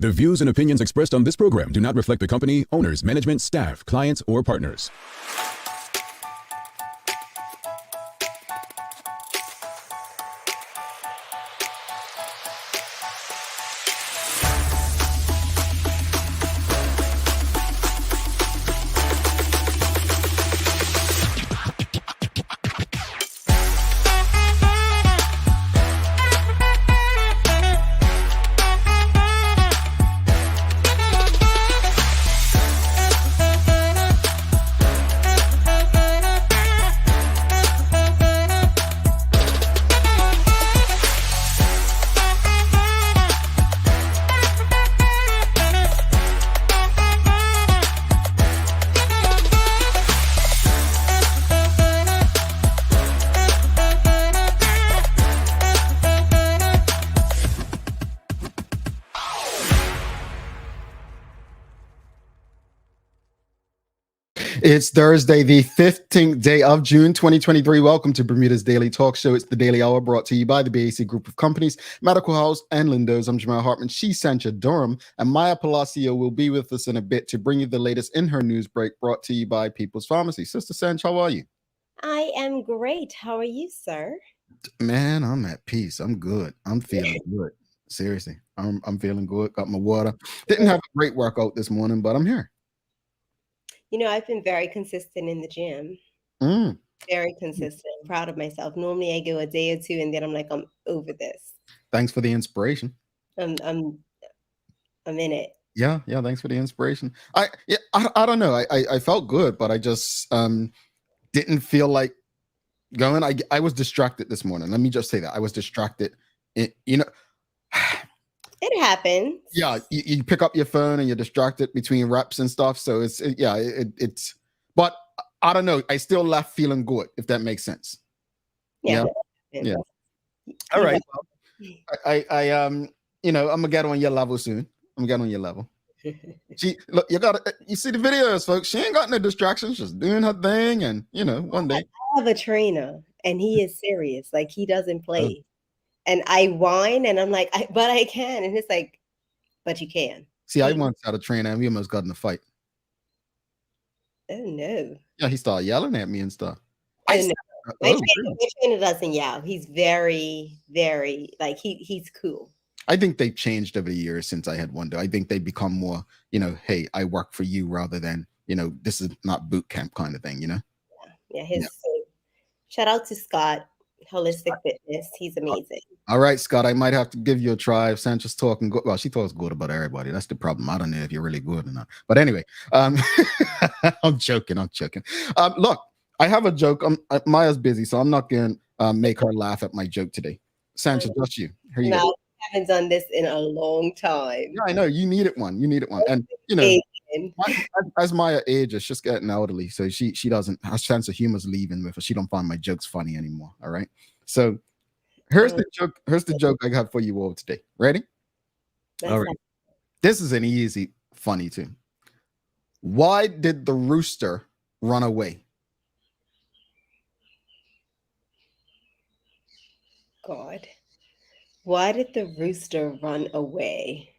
The views and opinions expressed on this program do not reflect the company, owners, management, staff, clients, or partners. It's Thursday, the 15th day of June, 2023. Welcome to Bermuda's Daily Talk Show. It's the Daily Hour brought to you by the BAC Group of Companies, Medical House, and Lindos. I'm Jamal Hartman. She's Sancha Durham, and Maya Palacio will be with us in a bit to bring you the latest in her news break brought to you by People's Pharmacy. Sister Sanch, how are you? I am great. How are you, sir? Man, I'm at peace. I'm good. I'm feeling good. Seriously, I'm feeling good. Got my water. Didn't have a great workout this morning, but I'm here. You know, I've been very consistent in the gym. Very consistent. I'm proud of myself. Normally I go a day or two and then I'm like, I'm over this. Thanks for the inspiration. I'm in it. Yeah. Thanks for the inspiration. I don't know. I felt good, but I just didn't feel like going. I was distracted this morning. Let me just say that I was distracted. It happens. Yeah, you pick up your phone and you're distracted between reps and stuff. So it's but I don't know. I still left feeling good, if that makes sense. Yeah. All right. Well, I'm gonna get on your level soon. I'm gonna get on your level. Look, you see the videos, folks. She ain't got no distractions, just doing her thing, and one day. I have a trainer and he is serious. Like, he doesn't play. Oh. And I whine and I'm like, but I can. And it's like, but you can. See, I once had a trainer and we almost got in a fight. Oh, no. Yeah, he started yelling at me and stuff. My trainer doesn't yell. He's very, very, like, he's cool. I think they've changed over the years since I had one. I think they become more, hey, I work for you rather than, this is not boot camp kind of thing, Yeah. Shout out to Scott. Holistic Fitness. He's amazing. All right, Scott, I might have to give you a try. If Sancha's talking good, well, she talks good about everybody. That's the problem. I don't know if you're really good or not. But anyway, I'm joking. Look, I have a joke. Maya's busy, so I'm not going to make her laugh at my joke today. Sancha, just you. Here you go. I haven't done this in a long time. Yeah, I know. You needed one. And, as Maya ages, she's getting elderly, so she doesn't, her sense of humor's leaving with her. She don't find my jokes funny anymore. All right. So here's the joke I got for you all today. Ready? All right. This is an easy, funny too. Why did the rooster run away? God. Why did the rooster run away?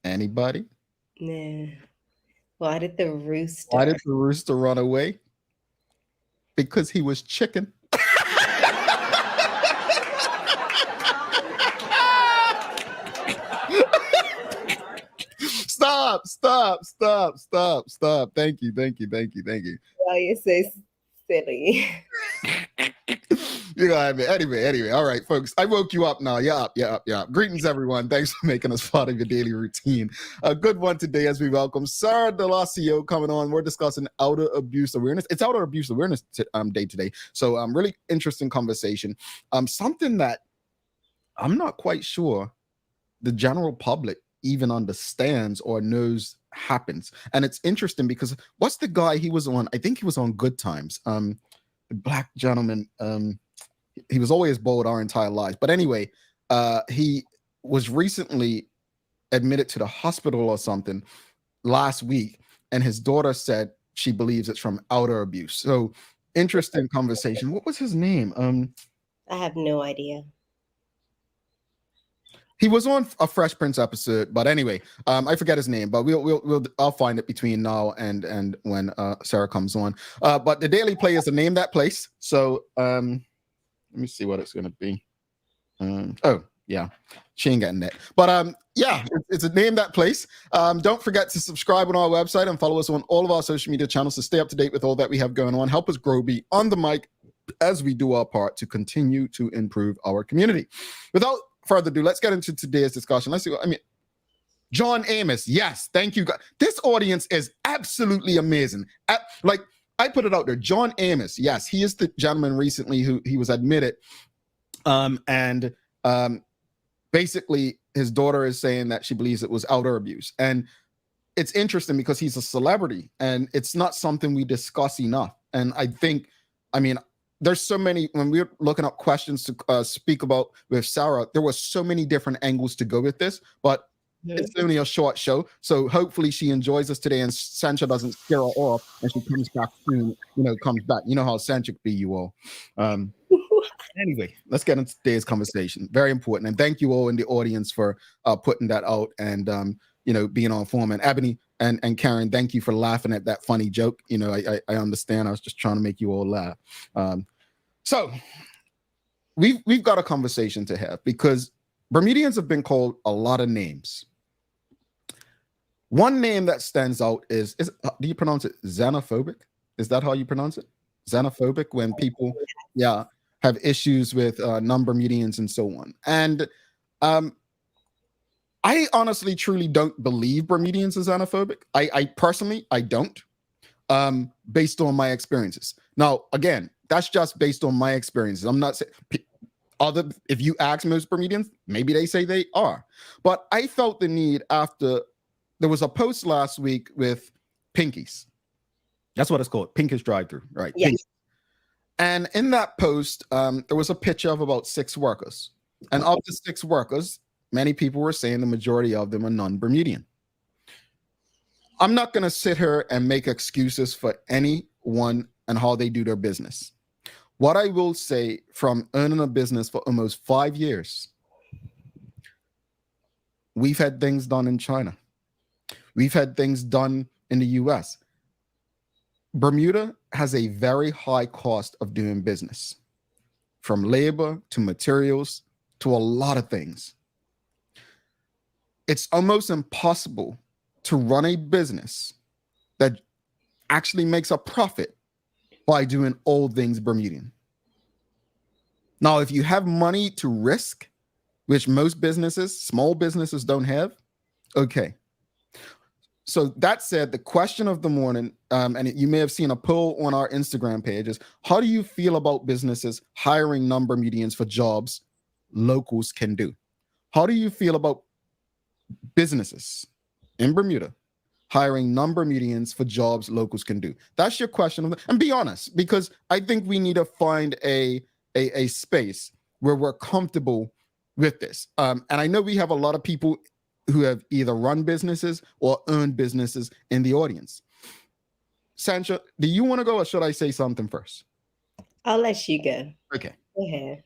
Anybody? Nah. Why did the rooster run away? Because he was chicken. Stop. Thank you. Why you so silly? You know what I mean? Anyway. All right, folks. I woke you up now. Yeah. Greetings, everyone. Thanks for making us part of your daily routine. A good one today as we welcome Sarah Delacio coming on. We're discussing outer abuse awareness. It's outer abuse awareness day today. So really interesting conversation. Something that I'm not quite sure the general public even understands or knows happens. And it's interesting because what's the guy he was on? I think he was on Good Times. The black gentleman. He was always bold our entire lives. But anyway, he was recently admitted to the hospital or something last week. And his daughter said she believes it's from outer abuse. So interesting conversation. What was his name? I have no idea. He was on a Fresh Prince episode, but anyway, I forget his name, but I'll find it between now and when Sarah comes on. But the Daily Play is the name that place. So let me see what it's going to be. Oh yeah, she ain't getting that. But yeah, it's a name that place. Don't forget to subscribe on our website and follow us on all of our social media channels to stay up to date with all that we have going on. Help us grow, be on the mic as we do our part to continue to improve our community. Without further ado, let's get into today's discussion. Let's see what I mean. John Amos, yes, thank you. This audience is absolutely amazing. Like I put it out there, John Amos, yes, he is the gentleman recently who he was admitted, and basically his daughter is saying that she believes it was elder abuse, and it's interesting because he's a celebrity, and it's not something we discuss enough. And I think, I mean, there's so many, when we were looking up questions to speak about with Sarah, there were so many different angles to go with this, but it's only a short show. So hopefully she enjoys us today and Sancha doesn't scare her off and she comes back soon, comes back. You know how Sancha be, you all. Anyway, let's get into today's conversation. Very important. And thank you all in the audience for putting that out and, being on form. And Ebony and Karen, thank you for laughing at that funny joke. I understand. I was just trying to make you all laugh. So we've got a conversation to have because Bermudians have been called a lot of names. One name that stands out is do you pronounce it xenophobic? Is that how you pronounce it? Xenophobic, when people, have issues with non-Bermudians and so on. And I honestly, truly don't believe Bermudians are xenophobic. I personally, I don't, based on my experiences. Now, again, that's just based on my experiences. I'm not saying if you ask most Bermudians, maybe they say they are. But I felt the need after there was a post last week with Pinkies. That's what it's called, Pinkies drive-through, right? Yes. Pinkies. And in that post, there was a picture of about 6 workers. And of the 6 workers, many people were saying the majority of them are non-Bermudian. I'm not going to sit here and make excuses for anyone and how they do their business. What I will say, from owning a business for almost 5 years, we've had things done in China. We've had things done in the US. Bermuda has a very high cost of doing business, from labor to materials to a lot of things. It's almost impossible to run a business that actually makes a profit by doing all things Bermudian. Now, if you have money to risk, which most businesses, small businesses don't have, okay. So that said, the question of the morning, and you may have seen a poll on our Instagram page, is how do you feel about businesses hiring non-Bermudians for jobs locals can do? How do you feel about businesses in Bermuda hiring non-Bermudians for jobs locals can do? That's your question. And be honest, because I think we need to find a space where we're comfortable with this. And I know we have a lot of people who have either run businesses or owned businesses in the audience. Sancha, do you want to go or should I say something first? I'll let you go. Okay. Go ahead.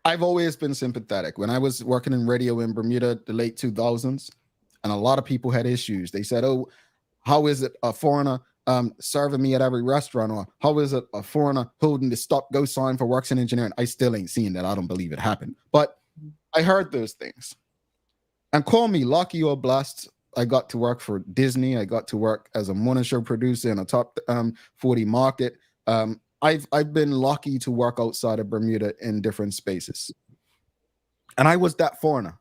I've always been sympathetic. When I was working in radio in Bermuda, the late 2000s, and a lot of people had issues. They said, oh, how is it a foreigner serving me at every restaurant? Or how is it a foreigner holding the stop-go sign for works in engineering? I still ain't seen that. I don't believe it happened. But I heard those things. And call me lucky or blessed. I got to work for Disney. I got to work as a morning show producer in a top 40 market. I've been lucky to work outside of Bermuda in different spaces. And I was that foreigner.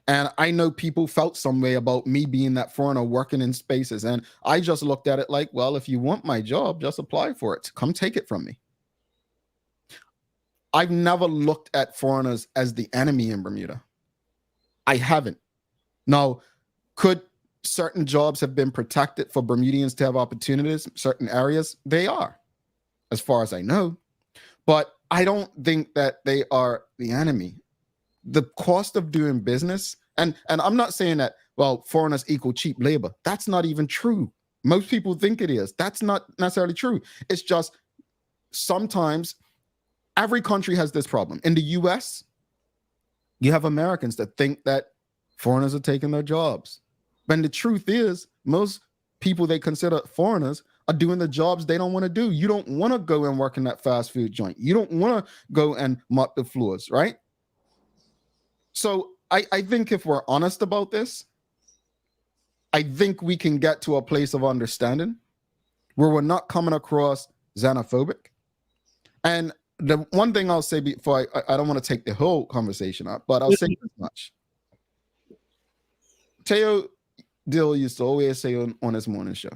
And I know people felt some way about me being that foreigner working in spaces. And I just looked at it like, well, if you want my job, just apply for it. Come take it from me. I've never looked at foreigners as the enemy in Bermuda. I haven't. Now, could certain jobs have been protected for Bermudians to have opportunities in certain areas? They are, as far as I know. But I don't think that they are the enemy. The cost of doing business, and I'm not saying that, well, foreigners equal cheap labor. That's not even true. Most people think it is. That's not necessarily true. It's just sometimes every country has this problem. In the US, You have Americans that think that foreigners are taking their jobs. But the truth is, most people they consider foreigners are doing the jobs they don't want to do. You don't want to go and work in that fast food joint. You don't want to go and mop the floors, right? So I think if we're honest about this, I think we can get to a place of understanding where we're not coming across xenophobic. And the one thing I'll say before I don't want to take the whole conversation up, but I'll say this much. Teo Dill used to always say on his morning show,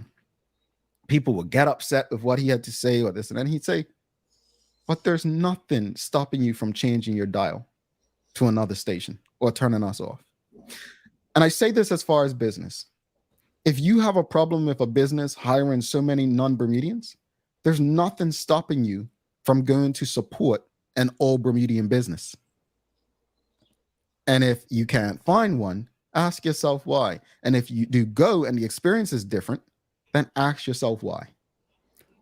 people would get upset with what he had to say or this, and then he'd say, but there's nothing stopping you from changing your dial to another station or turning us off. And I say this as far as business. If you have a problem with a business hiring so many non-Bermudians, there's nothing stopping you from going to support an all Bermudian business. And if you can't find one, ask yourself why. And if you do go and the experience is different, then ask yourself why.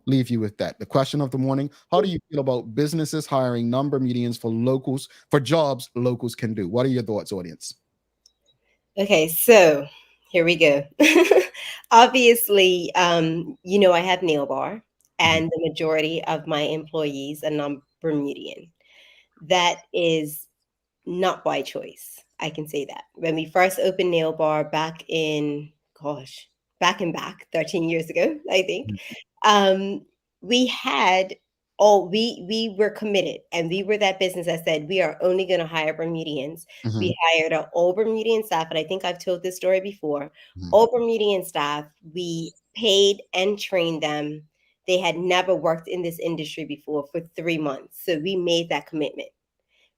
Leave you with that. The question of the morning, how do you feel about businesses hiring non-Bermudians for jobs locals can do? What are your thoughts, audience? Okay, so here we go. Obviously, I have nail bar, and the majority of my employees are non-Bermudian. That is not by choice. I can say that. When we first opened nail bar back 13 years ago, I think, we were committed, and we were that business that said we are only going to hire Bermudians. We hired an all Bermudian staff, and I think I've told this story before. All Bermudian staff, we paid and trained them. They had never worked in this industry before for 3 months, so we made that commitment,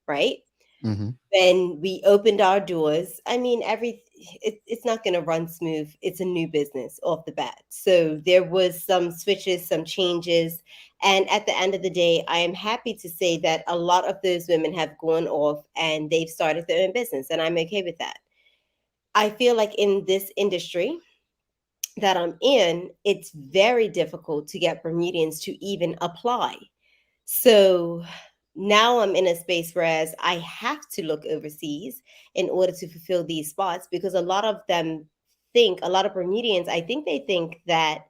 right? Then we opened our doors. I mean, it's not going to run smooth. It's a new business off the bat. So there was some switches, some changes. And at the end of the day, I am happy to say that a lot of those women have gone off and they've started their own business. And I'm okay with that. I feel like in this industry that I'm in, it's very difficult to get Bermudians to even apply. So now I'm in a space whereas I have to look overseas in order to fulfill these spots, because a lot of Bermudians, I think they think that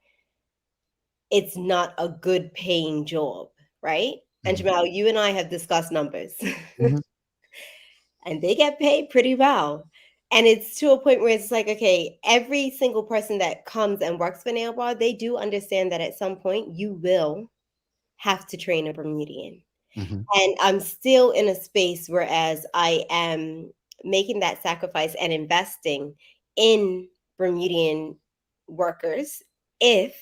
it's not a good paying job, right? And Jamal, you and I have discussed numbers and they get paid pretty well. And it's to a point where it's like, okay, every single person that comes and works for Nail Bar, they do understand that at some point you will have to train a Bermudian. And I'm still in a space whereas I am making that sacrifice and investing in Bermudian workers if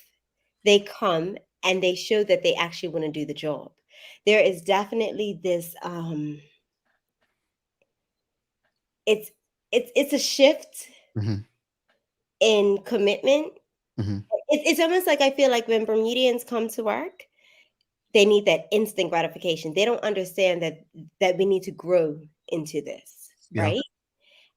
they come and they show that they actually want to do the job. There is definitely this it's a shift in commitment. It's almost like I feel like when Bermudians come to work, they need that instant gratification. They don't understand that we need to grow into this, right?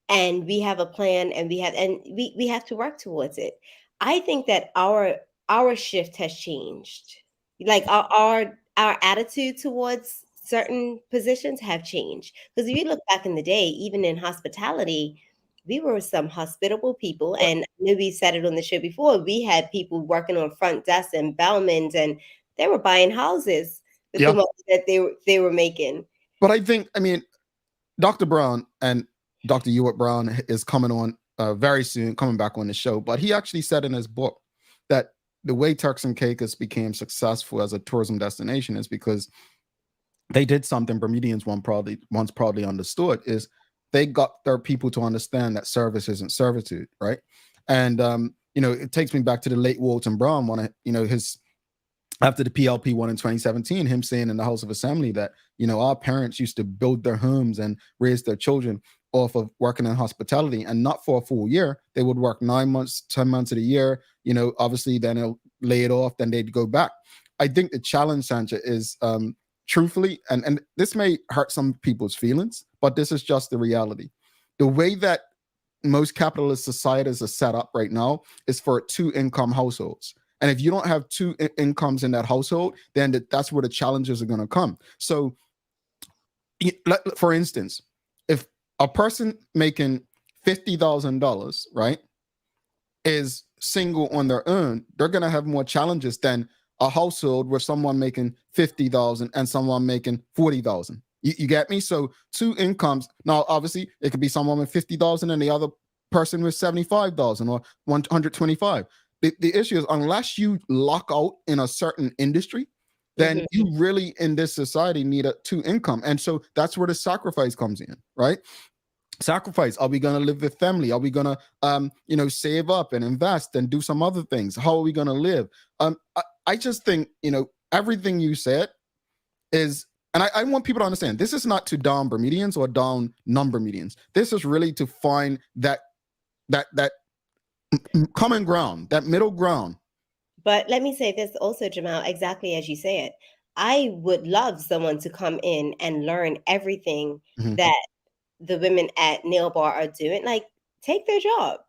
And we have a plan, and we have to work towards it. I think that our shift has changed. Like our attitude towards certain positions have changed. Because if you look back in the day, even in hospitality, we were some hospitable people. And I know we said it on the show before. We had people working on front desks and bellmans, and they were buying houses with the money that they were making. But I think, Dr. Brown and Dr. Ewart Brown is coming on very soon, coming back on the show. But he actually said in his book that the way Turks and Caicos became successful as a tourism destination is because they did something Bermudians once probably understood, is they got their people to understand that service isn't servitude, right? And it takes me back to the late Walton Brown one. After the PLP won in 2017, him saying in the House of Assembly that, our parents used to build their homes and raise their children off of working in hospitality, and not for a full year. They would work 9 months, 10 months of the year, obviously then they'll lay it off, then they'd go back. I think the challenge, Sandra, is truthfully, and this may hurt some people's feelings, but this is just the reality. The way that most capitalist societies are set up right now is for 2-income households. And if you don't have 2 incomes in that household, then that's where the challenges are going to come. So, for instance, if a person making $50,000, right, is single on their own, they're going to have more challenges than a household with someone making 50,000 and someone making 40,000. You get me? So two incomes. Now, obviously, it could be someone with 50,000 and the other person with 75,000 or 125. The issue is, unless you lock out in a certain industry, then you really in this society need a two income. And so that's where the sacrifice comes in, right? Sacrifice. Are we going to live with family? Are we going to save up and invest and do some other things? How are we going to live? I just think, everything you said is, and I want people to understand, this is not to down Bermudians or down non-Bermudians. This is really to find that common ground, that middle ground. But let me say this also, Jamal, exactly as you say it. I would love someone to come in and learn everything that the women at Nail Bar are doing. Like, take their job.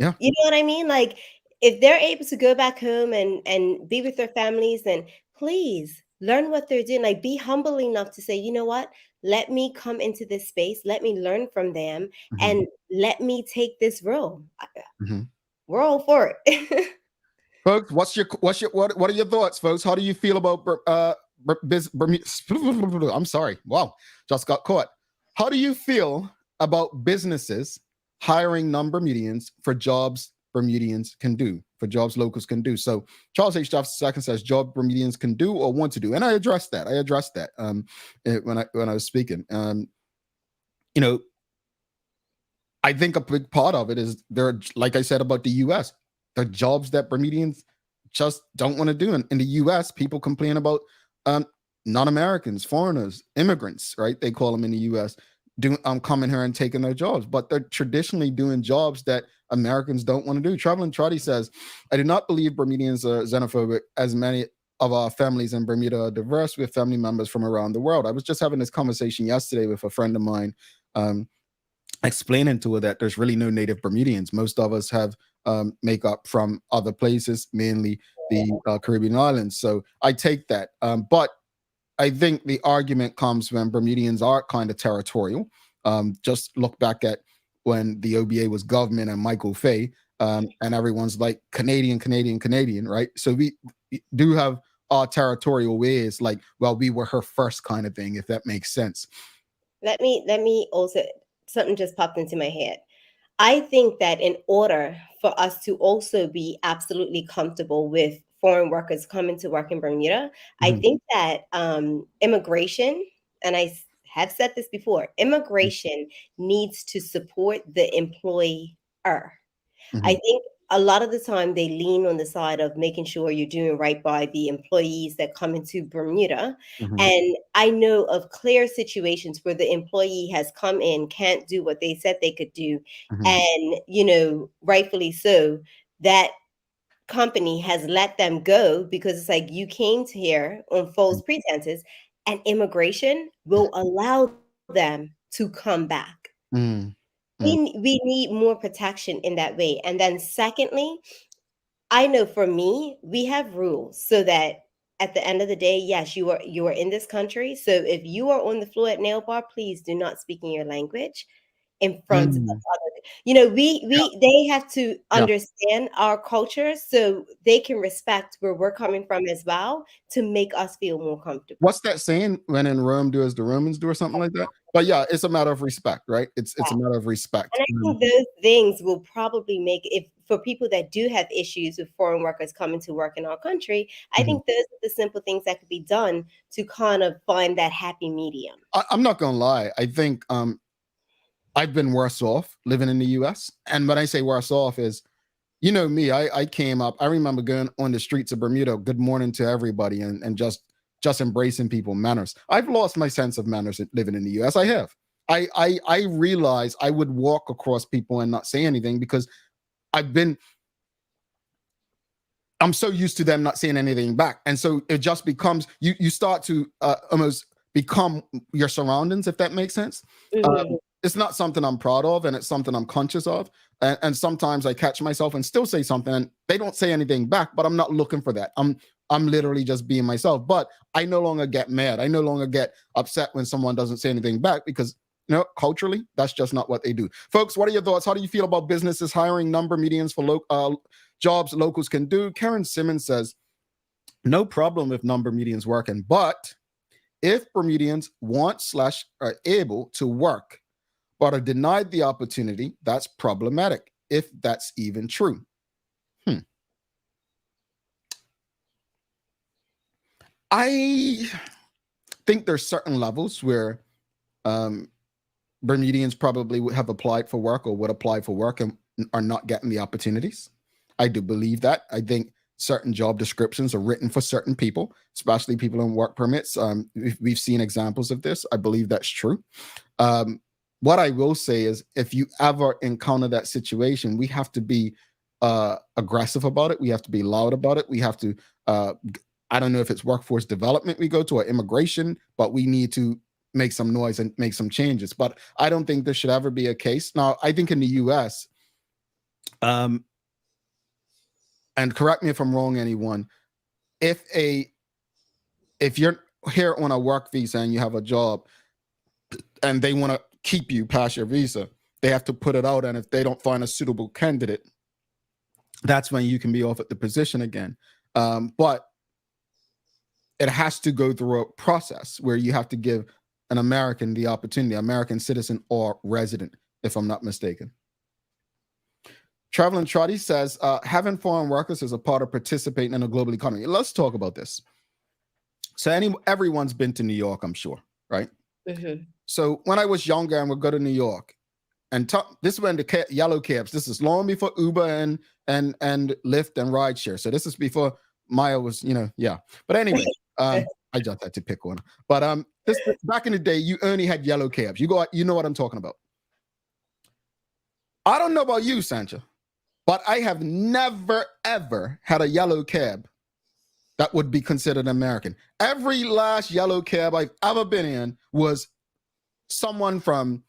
Yeah. You know what I mean? Like, if they're able to go back home and be with their families, then please learn what they're doing. Like, be humble enough to say, you know what? Let me come into this space. Let me learn from them, and let me take this role. We're all for it. Folks, what are your thoughts, folks? How do you feel about I'm sorry. Wow, just got caught. How do you feel about businesses hiring non-Bermudians for jobs Bermudians can do, for jobs locals can do? So Charles H. Jefferson II says job Bermudians can do or want to do, and I addressed that. When I was speaking. I think a big part of it is there, like I said about the U.S., the jobs that Bermudians just don't want to do. In the U.S., people complain about non-Americans, foreigners, immigrants, right? They call them in the U.S., coming here and taking their jobs, but they're traditionally doing jobs that Americans don't want to do. Traveling Trotty says, I do not believe Bermudians are xenophobic, as many of our families in Bermuda are diverse with family members from around the world. I was just having this conversation yesterday with a friend of mine, explaining to her that there's really no native Bermudians. Most of us have makeup from other places, mainly the Caribbean islands. So I take that. But I think the argument comes when Bermudians are kind of territorial. Just look back at when the OBA was government and Michael Fay, and everyone's like Canadian, right? So we do have our territorial ways, like, well, we were her first kind of thing, if that makes sense. Let me also, something just popped into my head. I think that in order for us to also be absolutely comfortable with foreign workers coming to work in Bermuda, I think that immigration, and I have said this before, immigration needs to support the employer. I think a lot of the time they lean on the side of making sure you're doing right by the employees that come into Bermuda. And I know of clear situations where the employee has come in, can't do what they said they could do. And, rightfully so, that company has let them go because it's like, you came to here on false pretenses, and immigration will allow them to come back. We need more protection in that way. And then secondly, I know for me, we have rules so that at the end of the day, yes, you are in this country. So if you are on the floor at Nail Bar, please do not speak in your language in front of other. They have to understand our culture so they can respect where we're coming from as well, to make us feel more comfortable. What's that saying? When in Rome, do as the Romans do, or something like that? But yeah, it's a matter of respect, right? It's a matter of respect. And I think those things will probably make, if for people that do have issues with foreign workers coming to work in our country, I think those are the simple things that could be done to kind of find that happy medium. I'm not gonna lie. I think I've been worse off living in the US. And when I say worse off is, me, I came up, I remember going on the streets of Bermuda, good morning to everybody, and just embracing people, manners. I've lost my sense of manners living in the US. I have. I realized I would walk across people and not say anything because I'm so used to them not saying anything back. And so it just becomes, you start to almost become your surroundings, if that makes sense. It's not something I'm proud of, and it's something I'm conscious of. And sometimes I catch myself and still say something, and they don't say anything back, but I'm not looking for that. I'm literally just being myself. But I no longer get mad. I no longer get upset when someone doesn't say anything back, because culturally, that's just not what they do. Folks, what are your thoughts? How do you feel about businesses hiring non-Bermudians for jobs locals can do? Karen Simmons says, no problem if non-Bermudians working, but if Bermudians want/are able to work but are denied the opportunity, that's problematic, if that's even true. I think there's certain levels where Bermudians probably would have applied for work or would apply for work and are not getting the opportunities. I do believe that. I think certain job descriptions are written for certain people, especially people on work permits. We've seen examples of this. I believe that's true. What I will say is, if you ever encounter that situation, we have to be aggressive about it. We have to be loud about it. We have to, I don't know if it's workforce development we go to or immigration, but we need to make some noise and make some changes. But I don't think there should ever be a case. Now, I think in the US, and correct me if I'm wrong, anyone, if you're here on a work visa and you have a job and they want to keep you past your visa, they have to put it out. And if they don't find a suitable candidate, that's when you can be offered the position again. But it has to go through a process where you have to give an American the opportunity, American citizen or resident, if I'm not mistaken. Traveling Trotty says, having foreign workers is a part of participating in a global economy. Let's talk about this. So everyone's been to New York, I'm sure, right? Mm-hmm. So when I was younger and would go to New York, and this went to yellow cabs. This is long before Uber and Lyft and rideshare. So this is before Maya was, yeah. But anyway, I just had to pick one. But this back in the day, you only had yellow cabs. You know what I'm talking about. I don't know about you, Sancha, but I have never, ever had a yellow cab that would be considered American. Every last yellow cab I've ever been in was someone from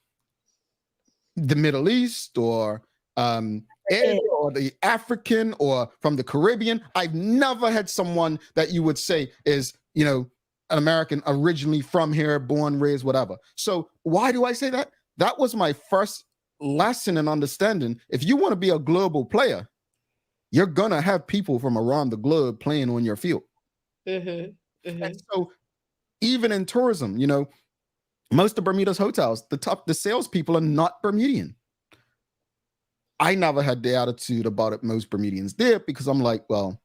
the Middle East or Asia or the African or from the Caribbean. I've never had someone that you would say is, an American originally from here, born, raised, whatever. So why do I say that? That was my first lesson in understanding. If you want to be a global player, you're going to have people from around the globe playing on your field. Mm-hmm. Mm-hmm. And so even in tourism, most of Bermuda's hotels, the salespeople are not Bermudian. I never had the attitude about it most Bermudians did, because I'm like, well,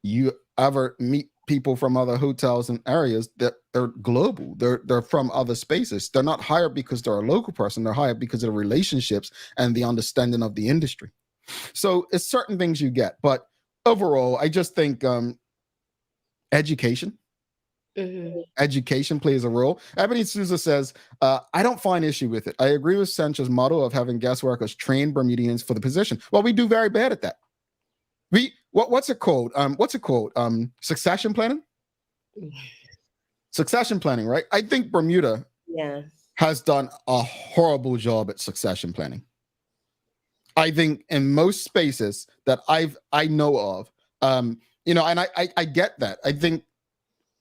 you ever meet people from other hotels and areas that are global? They're from other spaces. They're not hired because they're a local person. They're hired because of the relationships and the understanding of the industry. So it's certain things you get. But overall, I just think education. Mm-hmm. Education plays a role. Ebony Souza says, I don't find issue with it. I agree with Sancha's model of having guest workers train Bermudians for the position. Well, we do very bad at that. What's it called? Succession planning? Succession planning, right? I think Bermuda has done a horrible job at succession planning. I think in most spaces that I know of, and I get that. I think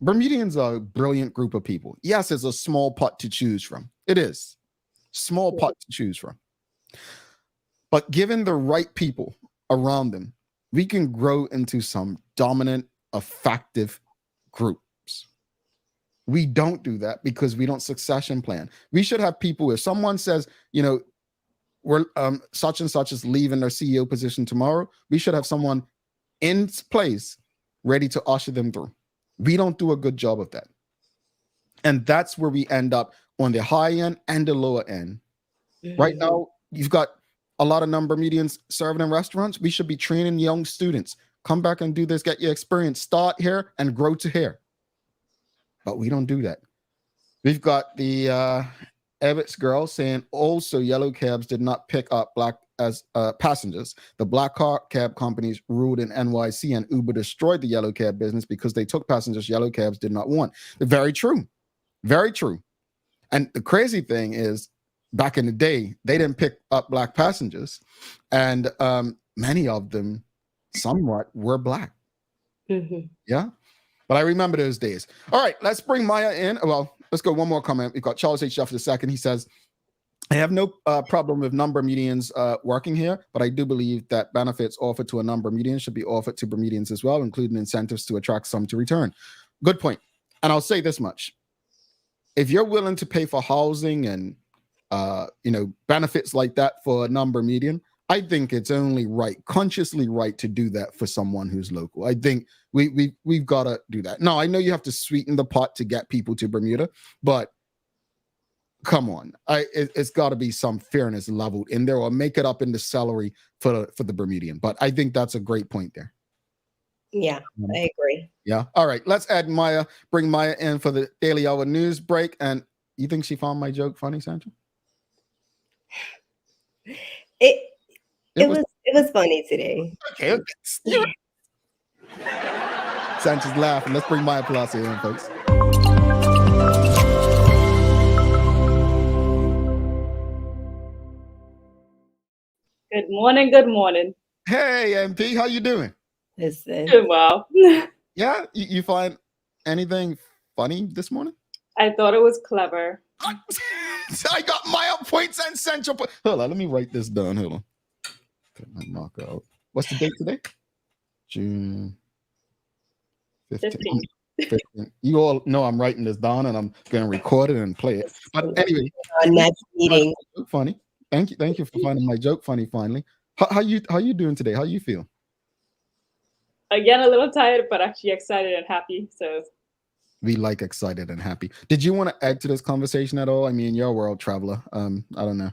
Bermudians are a brilliant group of people. Yes, it's a small pot to choose from. It is. Small pot to choose from. But given the right people around them, we can grow into some dominant, effective groups. We don't do that because we don't succession plan. We should have people, if someone says, we're such and such is leaving their CEO position tomorrow, we should have someone in place ready to usher them through. We don't do a good job of that. And that's where we end up on the high end and the lower end. Mm-hmm. Right now, you've got a lot of non-Bermudians serving in restaurants. We should be training young students. Come back and do this, get your experience, start here and grow to here. But we don't do that. We've got the Ebbets girl saying also yellow cabs did not pick up black as passengers. The black car cab companies ruled in NYC and Uber destroyed the yellow cab business because they took passengers yellow cabs did not want. Very true. Very true. And the crazy thing is, back in the day, they didn't pick up black passengers. And many of them somewhat were black. Mm-hmm. Yeah. But I remember those days. All right, let's bring Maya in. Well, let's go one more comment. We've got Charles H. Duff II. He says, I have no problem with non-Bermudians working here, but I do believe that benefits offered to a non-Bermudian should be offered to Bermudians as well, including incentives to attract some to return. Good point. And I'll say this much. If you're willing to pay for housing and benefits like that for a non-Bermudian, I think it's only right, consciously right, to do that for someone who's local. I think we've got to do that. Now, I know you have to sweeten the pot to get people to Bermuda, but come on, it's got to be some fairness leveled in there, or make it up in the salary for the Bermudian. But I think that's a great point there. Yeah, I agree. Yeah. All right. Let's add Maya. Bring Maya in for the Daily Hour news break. And you think she found my joke funny, Sandra? It was funny today. Okay. Sandra's laughing. Let's bring Maya Palacio in, folks. Good morning. Good morning. Hey, MP, how you doing? Listen. Doing well. Yeah, you find anything funny this morning? I thought it was clever. I got Maya points and Central points. Hold on, let me write this down. Hold on. Put my marker out. What's the date today? June 15th. 15th. You all know I'm writing this down, and I'm going to record it and play it. But anyway, next meeting. Funny. Thank you for finding my joke funny finally. How you doing today? How you feel? Again, a little tired, but actually excited and happy. So we like excited and happy. Did you want to add to this conversation at all? I mean, you're a world traveler. I don't know.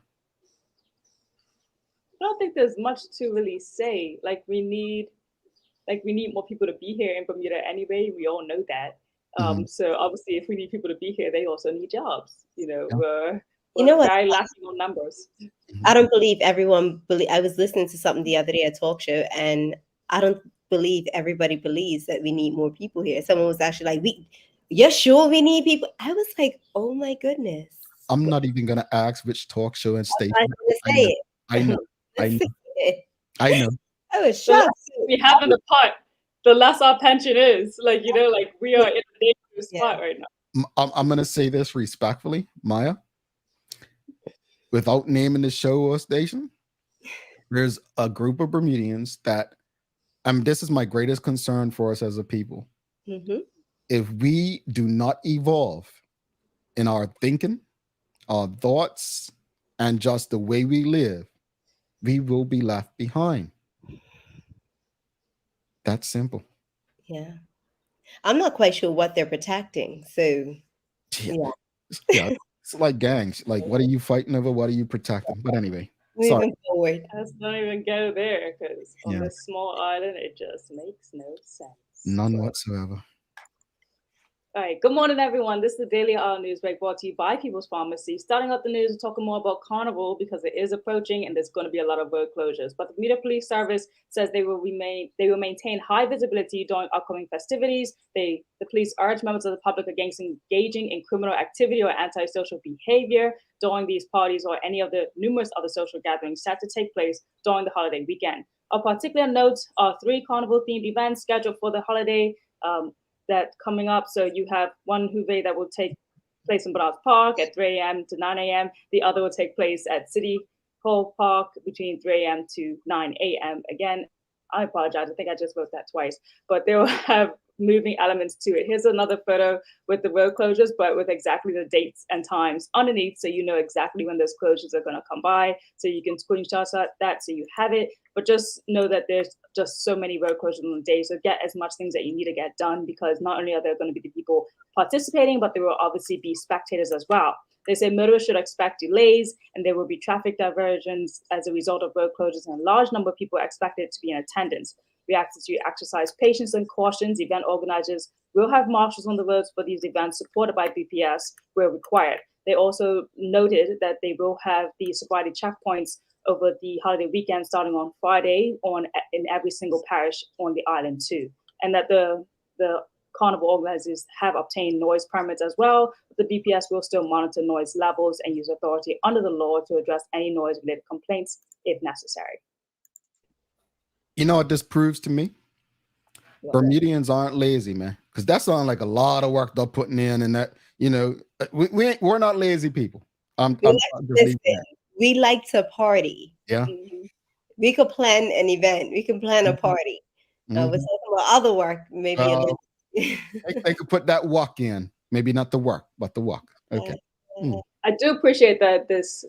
I don't think there's much to really say. We need more people to be here in Bermuda anyway. We all know that. So obviously, if we need people to be here, they also need jobs. We're very lacking on numbers. I don't believe everyone I was listening to something the other day at a talk show, and I don't believe everybody believes that we need more people here. Someone was actually like, you're sure we need people? I was like, oh my goodness. I'm not even gonna ask which talk show and station. I know. I was shocked. We have in the pot, the less our pension is. We are in a dangerous spot right now. I'm gonna say this respectfully, Maya. Without naming the show or station, there's a group of Bermudians that, this is my greatest concern for us as a people. Mm-hmm. If we do not evolve in our thinking, our thoughts, and just the way we live, we will be left behind. That's simple. Yeah. I'm not quite sure what they're protecting. So, yeah. It's like gangs. What are you fighting over? What are you protecting? But anyway, moving forward. Let's not even go there, because on this small island, it just makes no sense. None whatsoever. All right. Good morning, everyone. This is the Daily Hour News Break, brought to you by People's Pharmacy. Starting out the news, we're talking more about Carnival because it is approaching and there's going to be a lot of road closures. But the Bermuda Police Service says they will maintain high visibility during upcoming festivities. The police urge members of the public against engaging in criminal activity or antisocial behavior during these parties or any of the numerous other social gatherings set to take place during the holiday weekend. Of particular note are 3 Carnival-themed events scheduled for the holiday that coming up. So you have one Juve that will take place in Bernards Park at 3 a.m. to 9 a.m. The other will take place at City Hall Park between 3 a.m. to 9 a.m. Again, I apologize. I think I just wrote that twice, but they will have moving elements to it. Here's another photo with the road closures, but with exactly the dates and times underneath, so you know exactly when those closures are going to come by. So you can screenshot that so you have it. But just know that there's just so many road closures on the day. So get as much things that you need to get done, because not only are there going to be the people participating, but there will obviously be spectators as well. They say motorists should expect delays and there will be traffic diversions as a result of road closures, and a large number of people are expected to be in attendance. We ask that you exercise patience and cautions. Event organizers will have marshals on the roads for these events supported by BPS where required. They also noted that they will have the sobriety checkpoints over the holiday weekend starting on Friday in every single parish on the island too. And that the carnival organizers have obtained noise permits as well. The BPS will still monitor noise levels and use authority under the law to address any noise-related complaints if necessary. You know what this proves to me? Bermudians aren't lazy, man. because that sounds like a lot of work they're putting in, and that, you know, we're not lazy people. I'm just leaving that. We like to party. Yeah. We could plan an event. We can plan a party. We're talking about other work, maybe. They could put that walk in. Maybe not the work, but the walk. Okay. I do appreciate that this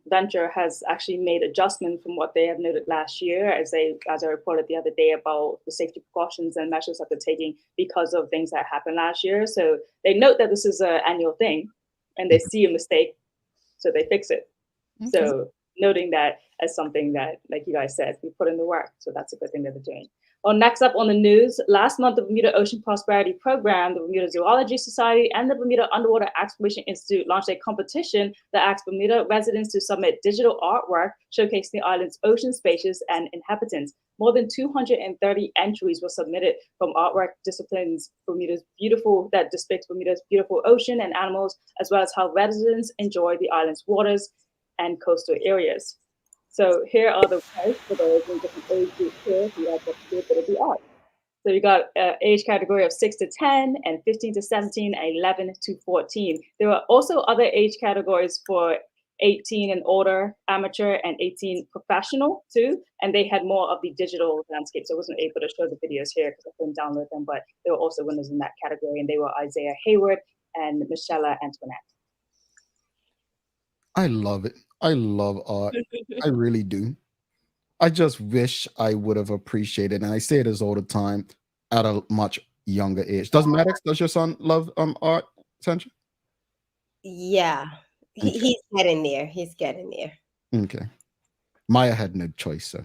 venture has actually made adjustment from what they have noted last year, as I reported the other day about the safety precautions and measures that they're taking because of things that happened last year. So they note that this is an annual thing, and they see a mistake, so they fix it. Okay. So noting that as something that, like you guys said, we put in the work. So that's a good thing that they're doing. Well, next up on the news, last month, the Bermuda Ocean Prosperity Program, the Bermuda Zoology Society, and the Bermuda Underwater Exploration Institute launched a competition that asked Bermuda residents to submit digital artwork showcasing the island's ocean spaces and inhabitants. More than 230 entries were submitted from artwork disciplines that depicts Bermuda's beautiful ocean and animals, as well as how residents enjoy the island's waters and coastal areas. So here are the price for those in different age groups here. If you like to do a bit of the art. So you got age category of 6 to 10 and 15 to 17 and 11 to 14. There are also other age categories for 18 and older, amateur, and 18 professional too. And they had more of the digital landscape. So I wasn't able to show the videos here because I couldn't download them, but there were also winners in that category. And they were Isaiah Hayward and Michelle Antoinette. I love it. I love art. I really do. I just wish I would have appreciated, and I say this all the time, at a much younger age. Does Maddox, does your son love art, Sandra? Yeah. Okay. He's getting there. He's getting there. Okay. Maya had no choice, so.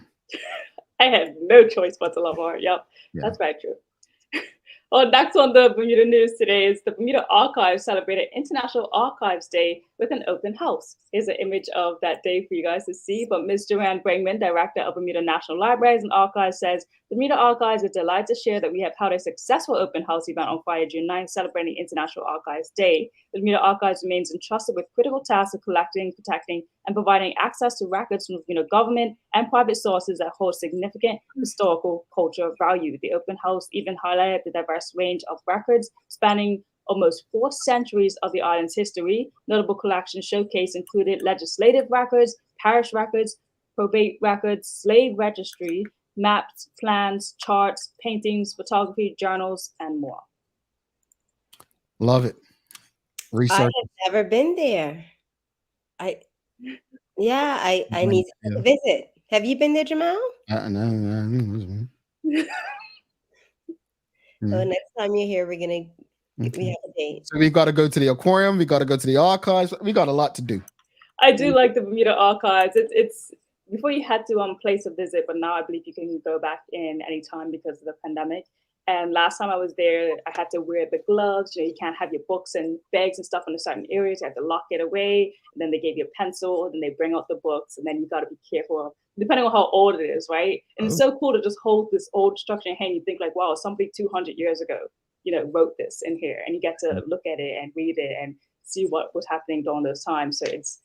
I had no choice but to love art. Yep. Yeah. That's very true. Well, next on the Bermuda news today is the Bermuda Archives celebrated International Archives Day with an open house. Here's an image of that day for you guys to see. But Ms. Joanne Brangman, director of Bermuda National Libraries and Archives, says, Bermuda Archives is delighted to share that we have held a successful open house event on Friday, June 9th, celebrating International Archives Day. The Bermuda Archives remains entrusted with critical tasks of collecting, protecting, and providing access to records from the Bermuda government and private sources that hold significant historical cultural value. The open house even highlighted the diverse range of records spanning almost 4 centuries of the island's history. Notable collections showcase included legislative records, parish records, probate records, slave registry, maps, plans, charts, paintings, photography, journals, and more. Love it. Research. I have never been there. I need to visit. Have you been there, Jamal? No. So next time you're here, we have a date. So we got to go to the aquarium. We got to go to the archives. We got a lot to do. I do like the Bermuda Archives. It's before you had to place a visit, but now I believe you can go back in anytime because of the pandemic. And last time I was there, I had to wear the gloves. You can't have your books and bags and stuff in a certain areas. You have to lock it away. And then they gave you a pencil. Then they bring out the books. And then you got to be careful, depending on how old it is, right? And it's so cool to just hold this old structure in hand. You think like, wow, somebody 200 years ago, wrote this in here. And you get to look at it and read it and see what was happening during those times. So it's.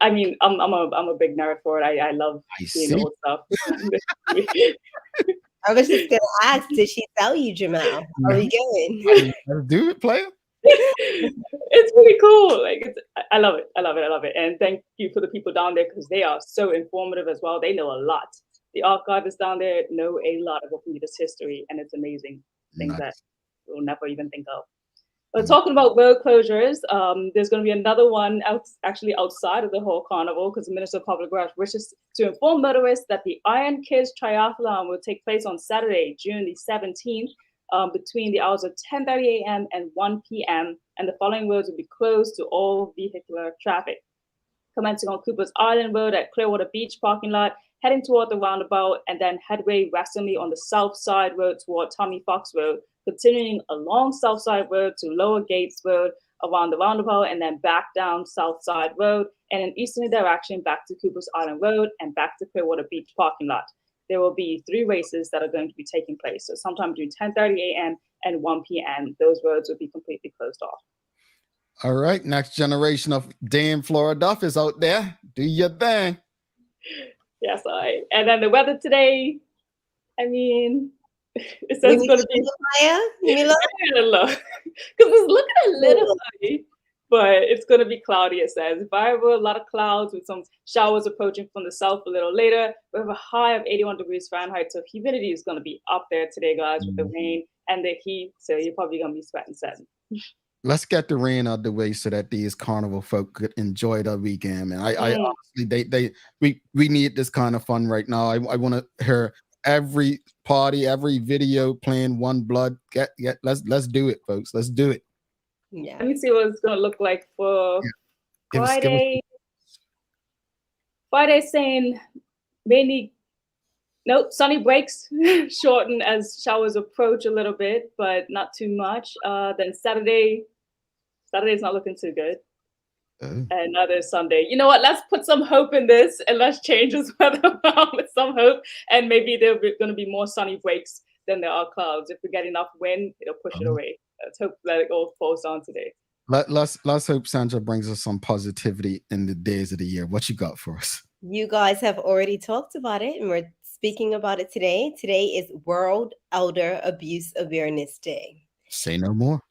I mean, I'm a big nerd for it. I love seeing old stuff. I was just gonna ask, did she tell you, Jamal? Are we going? Do it, player. It's really cool. Like I love it. And thank you for the people down there because they are so informative as well. They know a lot. The archivists down there know a lot of Bermuda's history, and it's amazing things that we'll never even think of. But talking about road closures, there's going to be another one actually outside of the whole carnival because the Minister of Public Works wishes to inform motorists that the Iron Kids Triathlon will take place on Saturday, June the 17th, between the hours of 10:30 a.m. and 1 p.m. And the following roads will be closed to all vehicular traffic. Commencing on Cooper's Island Road at Clearwater Beach parking lot, heading toward the roundabout, and then headway westernly on the South Side Road toward Tommy Fox Road, continuing along South Side Road to Lower Gates Road around the roundabout, and then back down South Side Road, and in easterly direction back to Cooper's Island Road and back to Clearwater Beach parking lot. There will be 3 races that are going to be taking place. So sometime between 10:30 a.m. and 1 p.m., those roads will be completely closed off. All right, next generation of Dame Flora Duff is out there. Do your thing. Yes, and then the weather today, I mean, It says it's going to be higher. You mean low? because it's looking a little sunny, but it's going to be cloudy. It says variable, a lot of clouds with some showers approaching from the south a little later. We have a high of 81 degrees Fahrenheit, so humidity is going to be up there today, guys, with the rain and the heat. So you're probably going to be sweating. Let's get the rain out the way so that these carnival folk could enjoy the weekend. And I honestly, we need this kind of fun right now. I want to hear every party, every video playing One Blood. Let's do it, folks. Let's do it. Yeah. Let me see what it's going to look like for Friday. Friday saying mainly, nope, sunny breaks shorten as showers approach a little bit, but not too much. Then Saturday's not looking too good. And another Sunday. You know what? Let's put some hope in this and let's change this weather around with some hope. And maybe there'll be going to be more sunny breaks than there are clouds. If we get enough wind, it'll push it away. Let's hope that it all falls down today. Let's hope Sandra brings us some positivity in the days of the year. What you got for us? You guys have already talked about it, and we're speaking about it today. Today is World Elder Abuse Awareness Day. Say no more.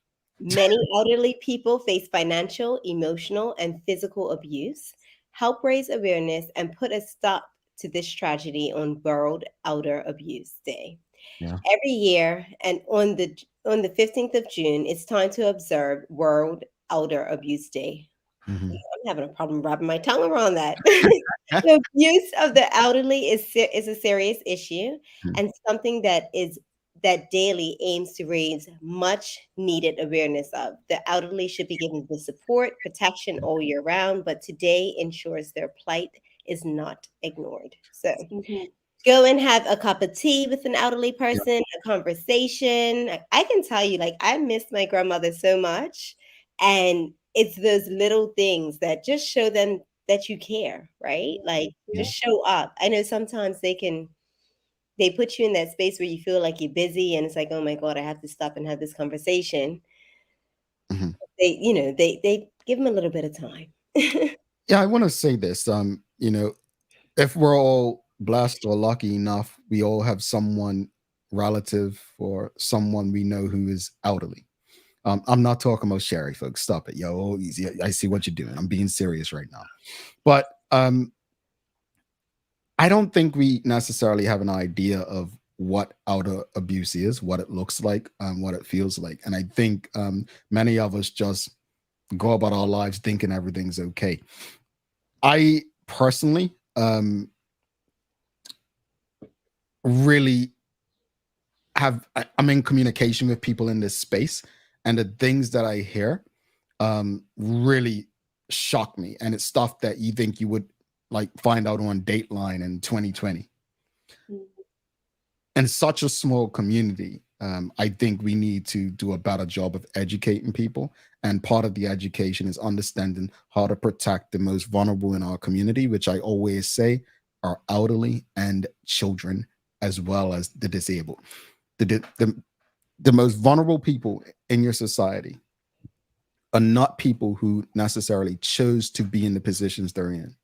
Many elderly people face financial, emotional, and physical abuse. Help raise awareness and put a stop to this tragedy on World Elder Abuse Day. Yeah. Every year, and on the 15th of June, it's time to observe World Elder Abuse Day. I'm having a problem wrapping my tongue around that. The abuse of the elderly is a serious issue and something that daily aims to raise much needed awareness of. The elderly should be given the support, protection all year round, but today ensures their plight is not ignored. So go and have a cup of tea with an elderly person, a conversation. I can tell you, like, I miss my grandmother so much. And it's those little things that just show them that you care, right? Like, just show up. I know sometimes they put you in that space where you feel like you're busy and it's like, oh my God, I have to stop and have this conversation. They give them a little bit of time. Yeah, I want to say this. If we're all blessed or lucky enough, we all have someone relative or someone we know who is elderly. I'm not talking about Sherry, folks. Stop it. Yo, easy. I see what you're doing. I'm being serious right now. But I don't think we necessarily have an idea of what elder abuse is, what it looks like, what it feels like. And I think many of us just go about our lives thinking everything's okay. I personally really I'm in communication with people in this space, and the things that I hear really shock me. And it's stuff that you think you would like find out on Dateline in 2020. In such a small community, I think we need to do a better job of educating people. And part of the education is understanding how to protect the most vulnerable in our community, which I always say are elderly and children, as well as the disabled. The most vulnerable people in your society are not people who necessarily chose to be in the positions they're in.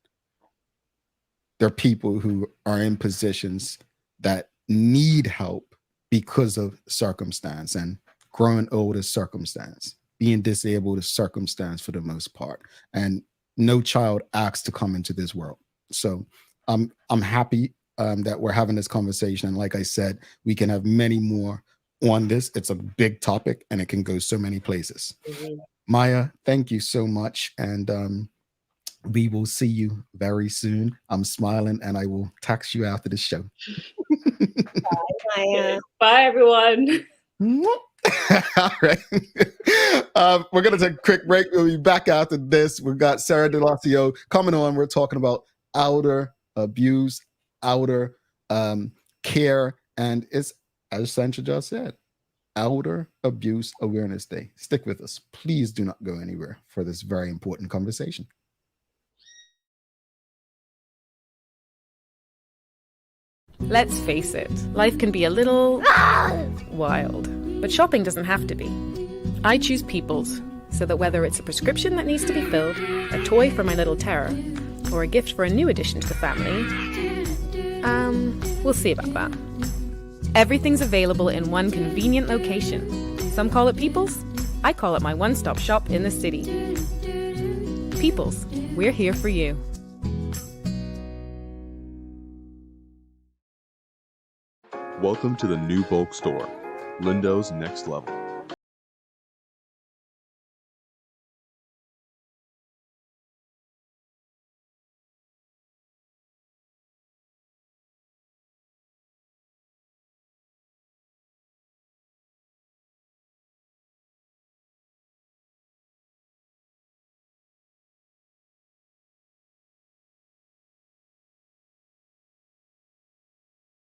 They're people who are in positions that need help because of circumstance, and growing old is circumstance. Being disabled is circumstance for the most part. And no child asks to come into this world. So I'm happy that we're having this conversation. And like I said, we can have many more on this. It's a big topic and it can go so many places. Maya, thank you so much. And we will see you very soon. I'm smiling and I will text you after the show. Bye, Maya. Bye, everyone. All right. We're going to take a quick break. We'll be back after this. We've got Sarah Delacio coming on. We're talking about elder abuse, elder care, and it's, as Sandra just said, Elder Abuse Awareness Day. Stick with us. Please do not go anywhere for this very important conversation. Let's face it, life can be a little wild, but shopping doesn't have to be. I choose People's, so that whether it's a prescription that needs to be filled, a toy for my little terror, or a gift for a new addition to the family, we'll see about that. Everything's available in one convenient location. Some call it People's. I call it my one-stop shop in the city. People's, we're here for you. Welcome to the new bulk store, Lindo's Next Level.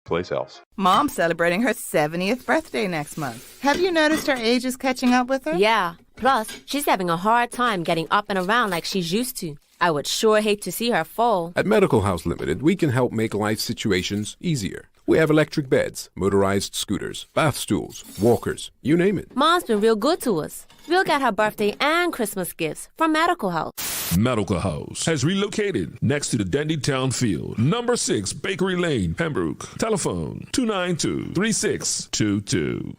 Playhouse. Mom's celebrating her 70th birthday next month. Have you noticed her age is catching up with her? Yeah. Plus, she's having a hard time getting up and around like she's used to. I would sure hate to see her fall. At Medical House Limited, we can help make life situations easier. We have electric beds, motorized scooters, bath stools, walkers, you name it. Mom's been real good to us. We'll get her birthday and Christmas gifts from Medical House. Medical House has relocated next to the Dendy Town Field, number 6 Bakery Lane, Pembroke. Telephone 292-3622.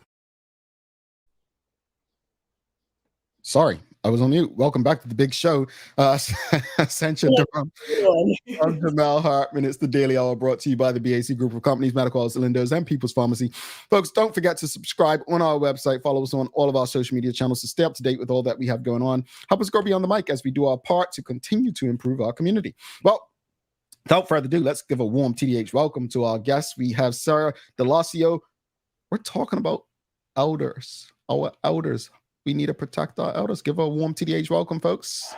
Sorry, I was on mute. Welcome back to the big show. Sancha Durham. I'm Jamal Hartman. It's the Daily Hour brought to you by the BAC Group of Companies, Medical House, Lindo's, and People's Pharmacy. Folks, don't forget to subscribe on our website. Follow us on all of our social media channels to stay up to date with all that we have going on. Help us go beyond the mic as we do our part to continue to improve our community. Well, without further ado, let's give a warm TDH welcome to our guests. We have Sarah Delacio. We're talking about elders, our elders. We need to protect our elders. Give a warm TDH welcome, folks.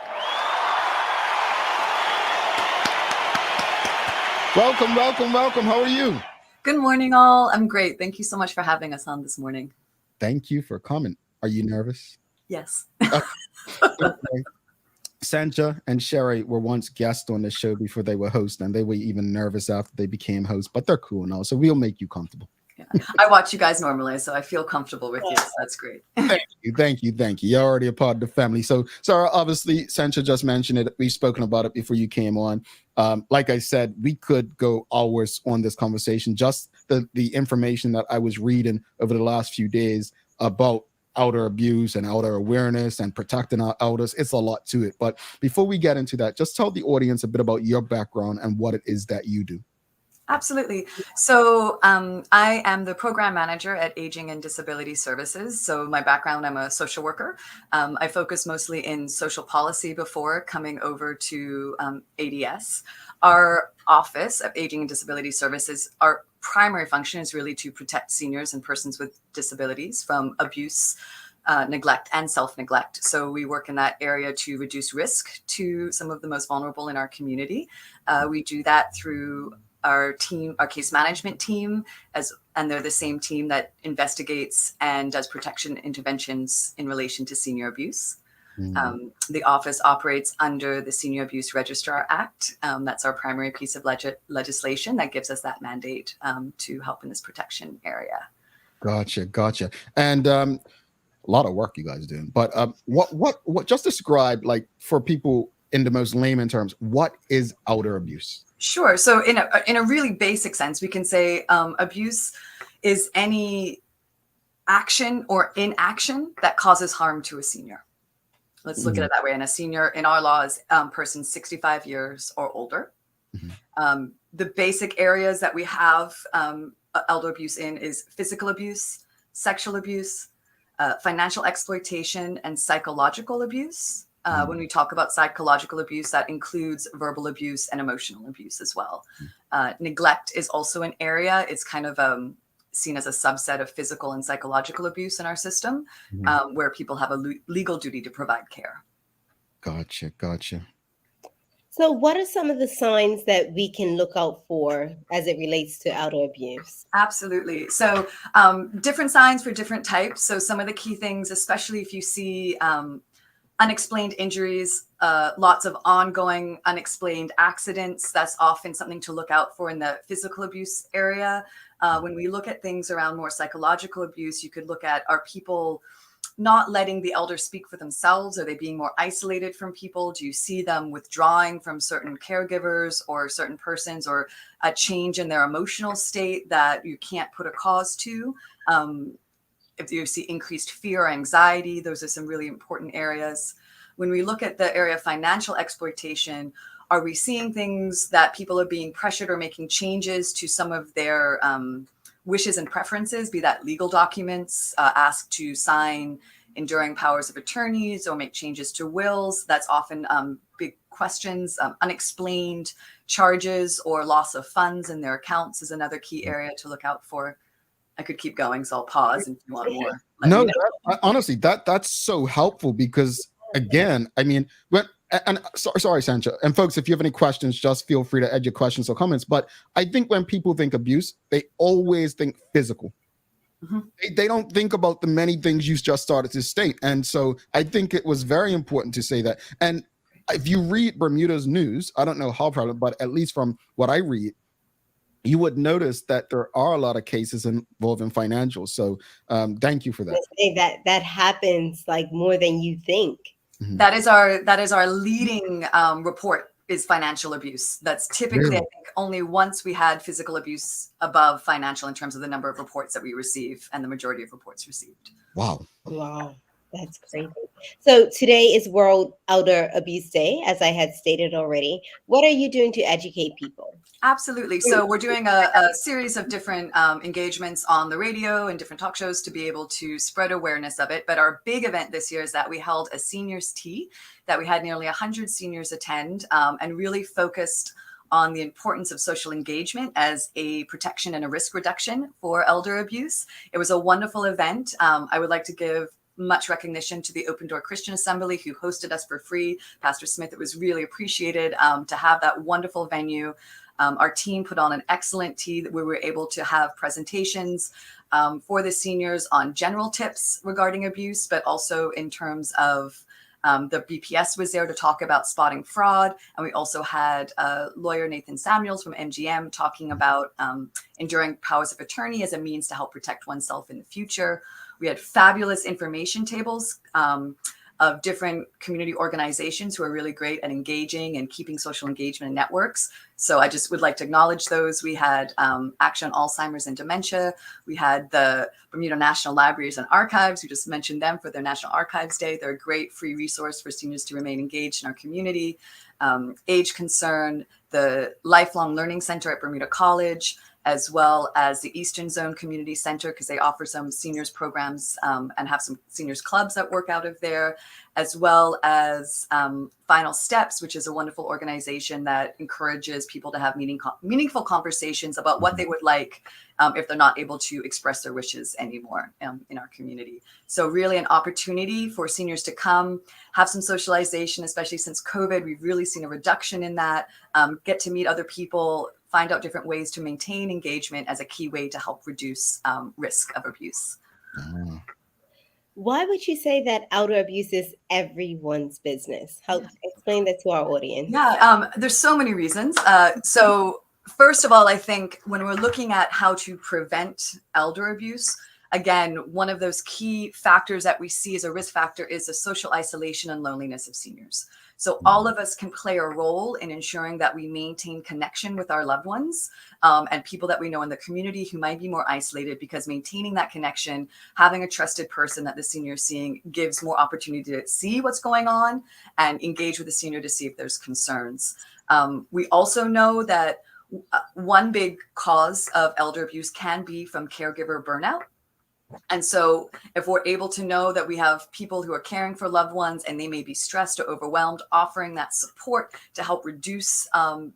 Welcome, welcome, welcome. How are you? Good morning, all. I'm great. Thank you so much for having us on this morning. Thank you for coming. Are you nervous? Yes. Okay. Sancha and Sherry were once guests on this show before they were hosts, and they were even nervous after they became hosts, but they're cool now, so we'll make you comfortable. Yeah. I watch you guys normally, so I feel comfortable with you. So that's great. Thank you. You're already a part of the family. So, Sarah, obviously, Sancha just mentioned it. We've spoken about it before you came on. Like I said, we could go hours on this conversation. Just the information that I was reading over the last few days about elder abuse and elder awareness and protecting our elders, it's a lot to it. But before we get into that, just tell the audience a bit about your background and what it is that you do. Absolutely. So I am the program manager at Aging and Disability Services. So my background, I'm a social worker. I focus mostly in social policy before coming over to ADS. Our office of Aging and Disability Services, our primary function is really to protect seniors and persons with disabilities from abuse, neglect, and self-neglect. So we work in that area to reduce risk to some of the most vulnerable in our community. We do that through our team, our case management team, and they're the same team that investigates and does protection interventions in relation to senior abuse. The office operates under the Senior Abuse Registrar Act. That's our primary piece of legislation that gives us that mandate to help in this protection area. Gotcha. And a lot of work you guys doing. But what just describe, like, for people in the most layman terms, what is elder abuse? Sure. So in a really basic sense, we can say abuse is any action or inaction that causes harm to a senior. Let's look at it that way. And a senior in our law is person 65 years or older. The basic areas that we have elder abuse in is physical abuse, sexual abuse, financial exploitation, and psychological abuse. When we talk about psychological abuse, that includes verbal abuse and emotional abuse as well. Neglect is also an area. It's kind of seen as a subset of physical and psychological abuse in our system, where people have a legal duty to provide care. Gotcha. So what are some of the signs that we can look out for as it relates to elder abuse? Absolutely. So different signs for different types. So some of the key things, especially if you see unexplained injuries, lots of ongoing unexplained accidents. That's often something to look out for in the physical abuse area. When we look at things around more psychological abuse, you could look at, are people not letting the elder speak for themselves? Are they being more isolated from people? Do you see them withdrawing from certain caregivers or certain persons, or a change in their emotional state that you can't put a cause to? If you see increased fear or anxiety, those are some really important areas. When we look at the area of financial exploitation, are we seeing things that people are being pressured or making changes to some of their wishes and preferences, be that legal documents, asked to sign enduring powers of attorneys or make changes to wills? That's often big questions. Unexplained charges or loss of funds in their accounts is another key area to look out for. I could keep going, so I'll pause if you want more. No, honestly, that's so helpful because, again, I mean, sorry, Sancha. And folks, if you have any questions, just feel free to add your questions or comments. But I think when people think abuse, they always think physical. They don't think about the many things you just started to state. And so I think it was very important to say that. And if you read Bermuda's news, I don't know how prevalent, but at least from what I read, you would notice that there are a lot of cases involving financials. So thank you for that. That happens like more than you think. That is our leading report, is financial abuse. That's typically, Really? I think, only once we had physical abuse above financial in terms of the number of reports that we receive and the majority of reports received. Wow. That's crazy. So today is World Elder Abuse Day, as I had stated already. What are you doing to educate people? Absolutely. So we're doing a series of different engagements on the radio and different talk shows to be able to spread awareness of it. But our big event this year is that we held a seniors tea that we had nearly 100 seniors attend, and really focused on the importance of social engagement as a protection and a risk reduction for elder abuse. It was a wonderful event. I would like to give much recognition to the Open Door Christian Assembly, who hosted us for free. Pastor Smith, it was really appreciated to have that wonderful venue. Our team put on an excellent tea that we were able to have presentations for the seniors on general tips regarding abuse, but also in terms of the BPS was there to talk about spotting fraud. And we also had lawyer Nathan Samuels from MGM talking about enduring powers of attorney as a means to help protect oneself in the future. We had fabulous information tables of different community organizations who are really great at engaging and keeping social engagement and networks. So I just would like to acknowledge those. We had Action on Alzheimer's and Dementia. We had the Bermuda National Libraries and Archives. We just mentioned them for their National Archives Day. They're a great free resource for seniors to remain engaged in our community. Age Concern, the Lifelong Learning Center at Bermuda College, as well as the Eastern Zone Community Center, because they offer some seniors programs and have some seniors clubs that work out of there, as well as Final Steps, which is a wonderful organization that encourages people to have meaningful conversations about what they would like if they're not able to express their wishes anymore in our community. So really an opportunity for seniors to come, have some socialization, especially since COVID. We've really seen a reduction in that, get to meet other people, find out different ways to maintain engagement as a key way to help reduce risk of abuse. Why would you say that elder abuse is everyone's business? Help explain that to our audience. Yeah, there's so many reasons. So first of all, I think when we're looking at how to prevent elder abuse, again, one of those key factors that we see as a risk factor is the social isolation and loneliness of seniors. So all of us can play a role in ensuring that we maintain connection with our loved ones and people that we know in the community who might be more isolated, because maintaining that connection, having a trusted person that the senior is seeing gives more opportunity to see what's going on and engage with the senior to see if there's concerns. We also know that one big cause of elder abuse can be from caregiver burnout. And so if we're able to know that we have people who are caring for loved ones and they may be stressed or overwhelmed, offering that support to help reduce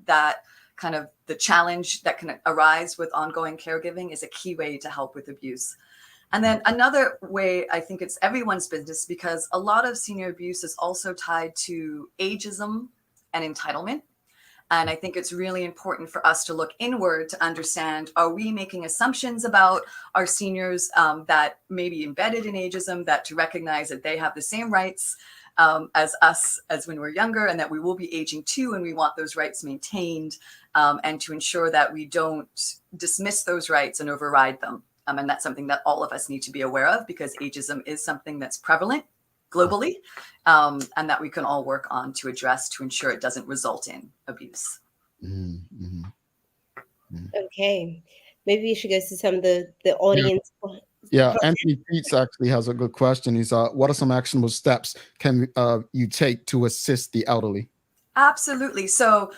that kind of the challenge that can arise with ongoing caregiving is a key way to help with abuse. And then another way, I think it's everyone's business, because a lot of senior abuse is also tied to ageism and entitlement. And I think it's really important for us to look inward to understand, are we making assumptions about our seniors that may be embedded in ageism, that to recognize that they have the same rights as us as when we're younger, and that we will be aging too, and we want those rights maintained, and to ensure that we don't dismiss those rights and override them. And that's something that all of us need to be aware of, because ageism is something that's prevalent globally, and that we can all work on to address to ensure it doesn't result in abuse. Okay, maybe we should go to some of the audience. Yeah, Anthony Peets actually has a good question. He's what are some actionable steps can you take to assist the elderly? Absolutely. So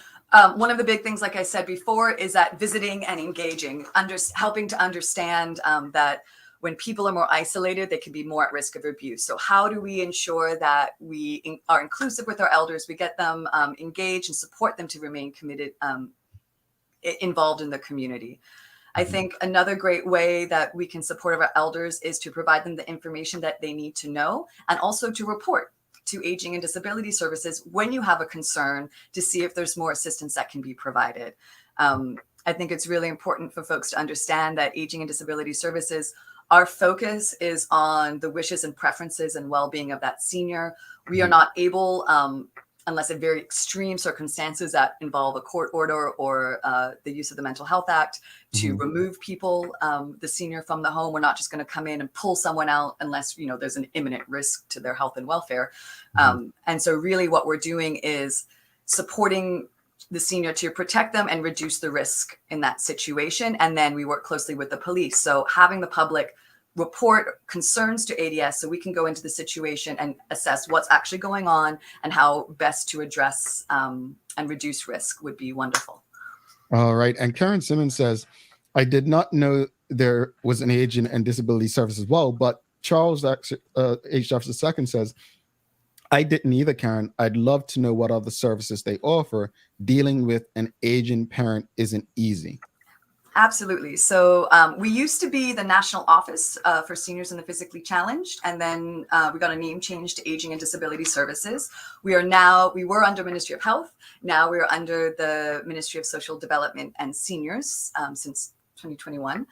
one of the big things, like I said before, is that visiting and engaging, helping to understand that when people are more isolated, they can be more at risk of abuse. So how do we ensure that we are inclusive with our elders, we get them engaged and support them to remain committed, involved in the community? I think another great way that we can support our elders is to provide them the information that they need to know, and also to report to Aging and Disability Services when you have a concern, to see if there's more assistance that can be provided. I think it's really important for folks to understand that Aging and Disability Services, our focus is on the wishes and preferences and well-being of that senior. We are not able, unless in very extreme circumstances that involve a court order or the use of the Mental Health Act, to remove people, the senior, from the home. We're not just going to come in and pull someone out unless there's an imminent risk to their health and welfare. And so really what we're doing is supporting the senior to protect them and reduce the risk in that situation. And then we work closely with the police. So having the public report concerns to ADS so we can go into the situation and assess what's actually going on and how best to address and reduce risk would be wonderful. All right. And Karen Simmons says, I did not know there was an Aging and Disability Service as well, but Charles H. Jefferson II says, I didn't either, Karen. I'd love to know what other services they offer. Dealing with an aging parent isn't easy. Absolutely. So we used to be the National Office for Seniors and the Physically Challenged, and then we got a name change to Aging and Disability Services. We were under Ministry of Health. Now we're under the Ministry of Social Development and Seniors since 2021.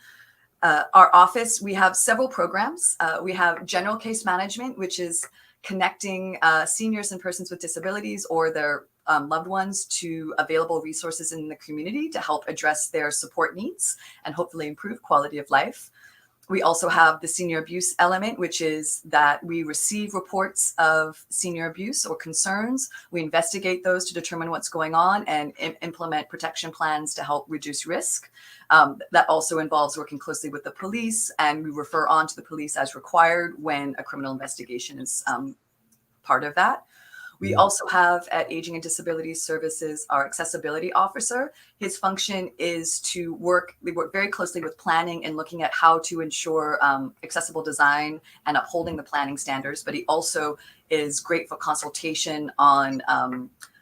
Our office, we have several programs. We have general case management, which is connecting seniors and persons with disabilities or their loved ones to available resources in the community to help address their support needs and hopefully improve quality of life. We also have the senior abuse element, which is that we receive reports of senior abuse or concerns. We investigate those to determine what's going on and implement protection plans to help reduce risk. That also involves working closely with the police, and we refer on to the police as required when a criminal investigation is part of that. We also have at Aging and Disability Services our accessibility officer. His function is we work very closely with planning and looking at how to ensure accessible design and upholding the planning standards, but he also is great for consultation on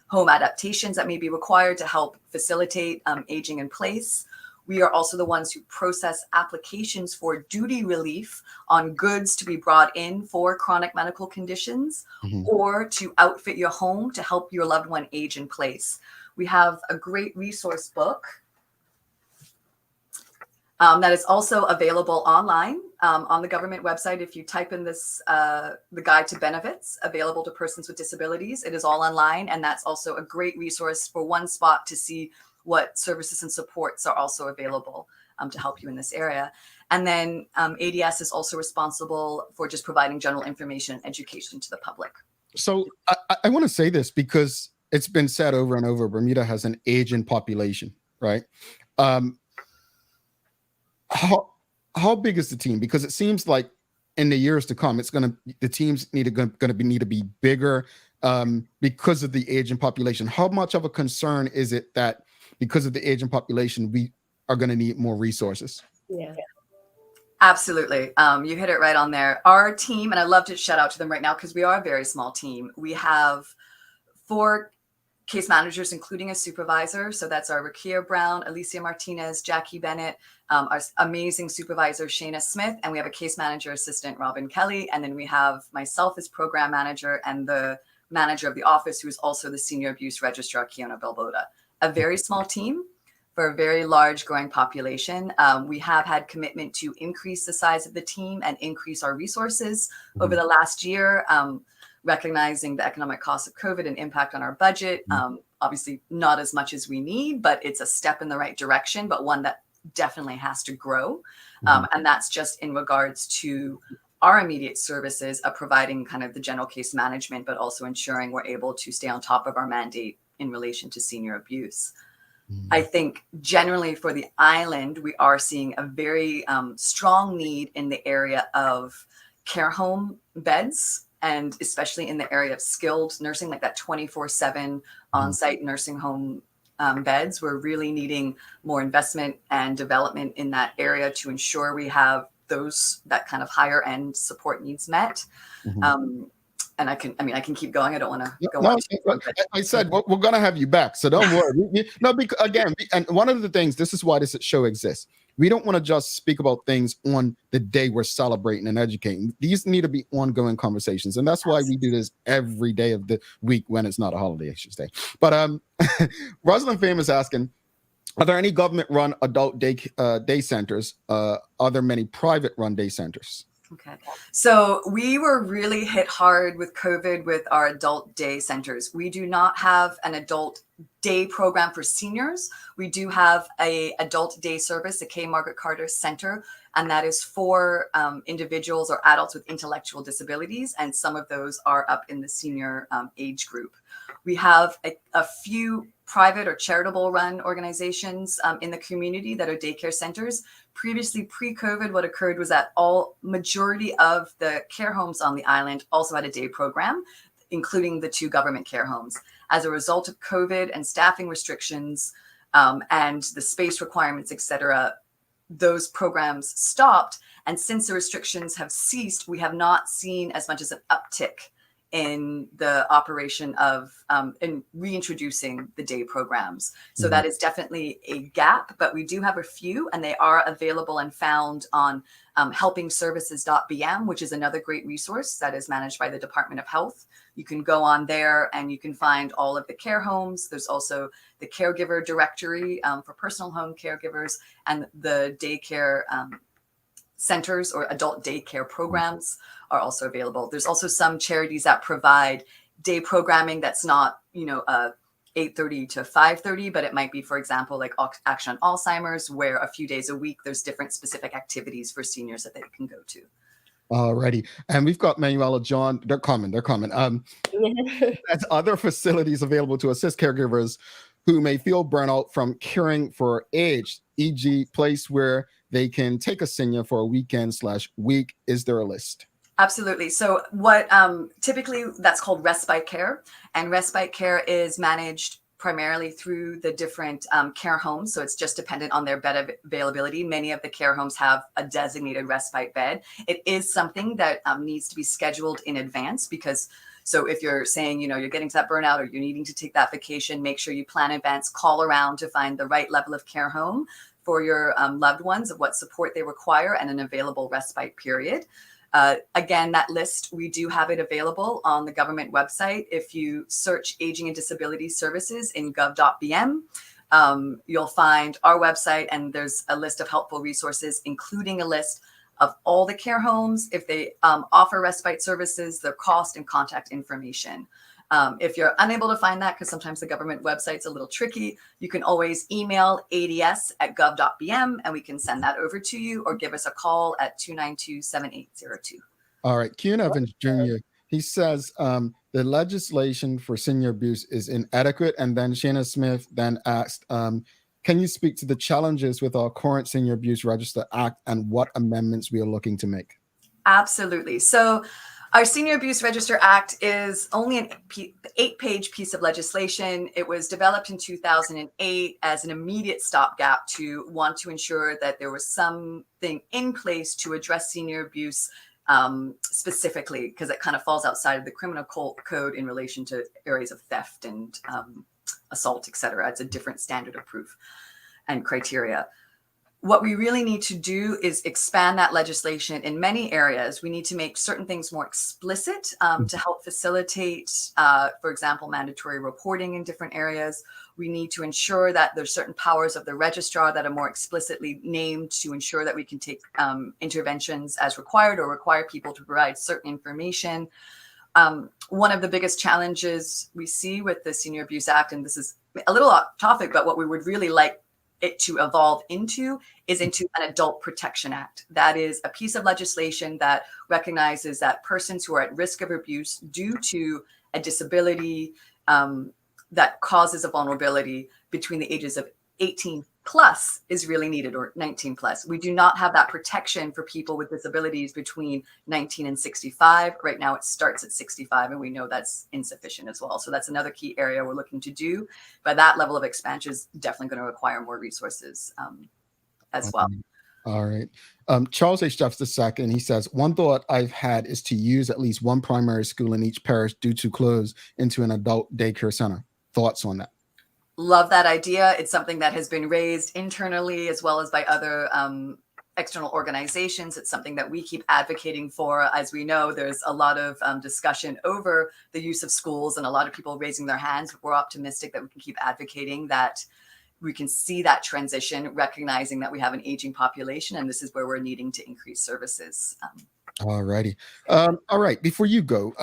home adaptations that may be required to help facilitate aging in place. We are also the ones who process applications for duty relief on goods to be brought in for chronic medical conditions or to outfit your home to help your loved one age in place. We have a great resource book that is also available online on the government website. If you type in this, the Guide to Benefits available to persons with disabilities, it is all online. And that's also a great resource for one spot to see what services and supports are also available to help you in this area. And then ADS is also responsible for just providing general information and education to the public. So I want to say this because it's been said over and over, Bermuda has an aging population, right? How big is the team? Because it seems like in the years to come, the teams need to be bigger because of the aging population. How much of a concern is it that because of the aging population, we are going to need more resources? Yeah. Absolutely. You hit it right on there. Our team, and I love to shout out to them right now because we are a very small team. We have 4 case managers, including a supervisor. So that's our Rakia Brown, Alicia Martinez, Jackie Bennett, our amazing supervisor, Shayna Smith, and we have a case manager assistant, Robin Kelly. And then we have myself as program manager and the manager of the office, who is also the senior abuse registrar, Kiona Belboda. A very small team for a very large growing population. We have had commitment to increase the size of the team and increase our resources over the last year, recognizing the economic cost of COVID and impact on our budget. Obviously not as much as we need, but it's a step in the right direction, but one that definitely has to grow. And that's just in regards to our immediate services of providing kind of the general case management, but also ensuring we're able to stay on top of our mandate in relation to senior abuse. I think generally for the island, we are seeing a very strong need in the area of care home beds, and especially in the area of skilled nursing, like that 24/7 on-site nursing home beds. We're really needing more investment and development in that area to ensure we have that kind of higher end support needs met. And I can keep going. I don't want to go on. I said we're going to have you back, so don't worry. Because again, and one of the things, this is why this show exists. We don't want to just speak about things on the day we're celebrating and educating. These need to be ongoing conversations, and that's why we do this every day of the week when it's not a holiday, I should say. But Rosalind Fame is asking, are there any government-run adult day centers? Are there many private-run day centers? Okay. So we were really hit hard with COVID with our adult day centers. We do not have an adult day program for seniors. We do have a adult day service, the K. Margaret Carter Center, and that is for individuals or adults with intellectual disabilities, and some of those are up in the senior age group. We have a few private or charitable run organizations in the community that are daycare centers. Previously, pre-COVID, what occurred was that majority of the care homes on the island also had a day program, including the 2 government care homes. As a result of COVID and staffing restrictions and the space requirements, et cetera, those programs stopped. And since the restrictions have ceased, we have not seen as much as an uptick in the operation of in reintroducing the day programs. So that is definitely a gap, but we do have a few, and they are available and found on helpingservices.bm, which is another great resource that is managed by the Department of Health. You can go on there and you can find all of the care homes. There's also the caregiver directory for personal home caregivers, and the daycare centers or adult daycare programs are also available. There's also some charities that provide day programming that's not, 8:30 to 5:30, but it might be, for example, like Action on Alzheimer's, where a few days a week there's different specific activities for seniors that they can go to. Alrighty, and we've got Manuela, John. They're coming. There's other facilities available to assist caregivers who may feel burnout from caring for age, e.g., place where they can take a senior for a weekend/week. Is there a list? Absolutely. So what typically that's called respite care, and respite care is managed primarily through the different care homes. So it's just dependent on their bed availability. Many of the care homes have a designated respite bed. It is something that needs to be scheduled in advance, because so if you're saying, you're getting to that burnout or you're needing to take that vacation, make sure you plan in advance, call around to find the right level of care home for your loved ones, of what support they require, and an available respite period. Again, that list, we do have it available on the government website. If you search Aging and Disability Services in gov.bm, you'll find our website, and there's a list of helpful resources, including a list of all the care homes, if they offer respite services, their cost and contact information. If you're unable to find that, because sometimes the government website's a little tricky, you can always email ads@gov.bm and we can send that over to you, or give us a call at 292-7802. All right. Kuhn Evans Jr., he says the legislation for senior abuse is inadequate. And then Shana Smith then asked, can you speak to the challenges with our current Senior Abuse Register Act and what amendments we are looking to make? Absolutely. So our Senior Abuse Register Act is only an 8-page piece of legislation. It was developed in 2008 as an immediate stopgap to want to ensure that there was something in place to address senior abuse specifically, because it kind of falls outside of the criminal code in relation to areas of theft and assault, et cetera. It's a different standard of proof and criteria. What we really need to do is expand that legislation in many areas. We need to make certain things more explicit to help facilitate, for example, mandatory reporting in different areas. We need to ensure that there's certain powers of the registrar that are more explicitly named to ensure that we can take interventions as required, or require people to provide certain information. One of the biggest challenges we see with the Senior Abuse Act, and this is a little off topic, but what we would really like it to evolve into is into an Adult Protection Act. That is a piece of legislation that recognizes that persons who are at risk of abuse due to a disability that causes a vulnerability between the ages of 18 plus is really needed, or 19 plus. We do not have that protection for people with disabilities between 19 and 65. Right now it starts at 65, and we know that's insufficient as well. So that's another key area we're looking to do. But that level of expansion is definitely going to require more resources as well. All right. Charles H. Jeffs II, he says, one thought I've had is to use at least one primary school in each parish due to close into an adult daycare center. Thoughts on that? Love that idea. It's something that has been raised internally as well as by other external organizations. It's something that we keep advocating for. As we know, there's a lot of discussion over the use of schools and a lot of people raising their hands. We're optimistic that we can keep advocating that we can see that transition, recognizing that we have an aging population, and this is where we're needing to increase services. All righty. All right. Before you go,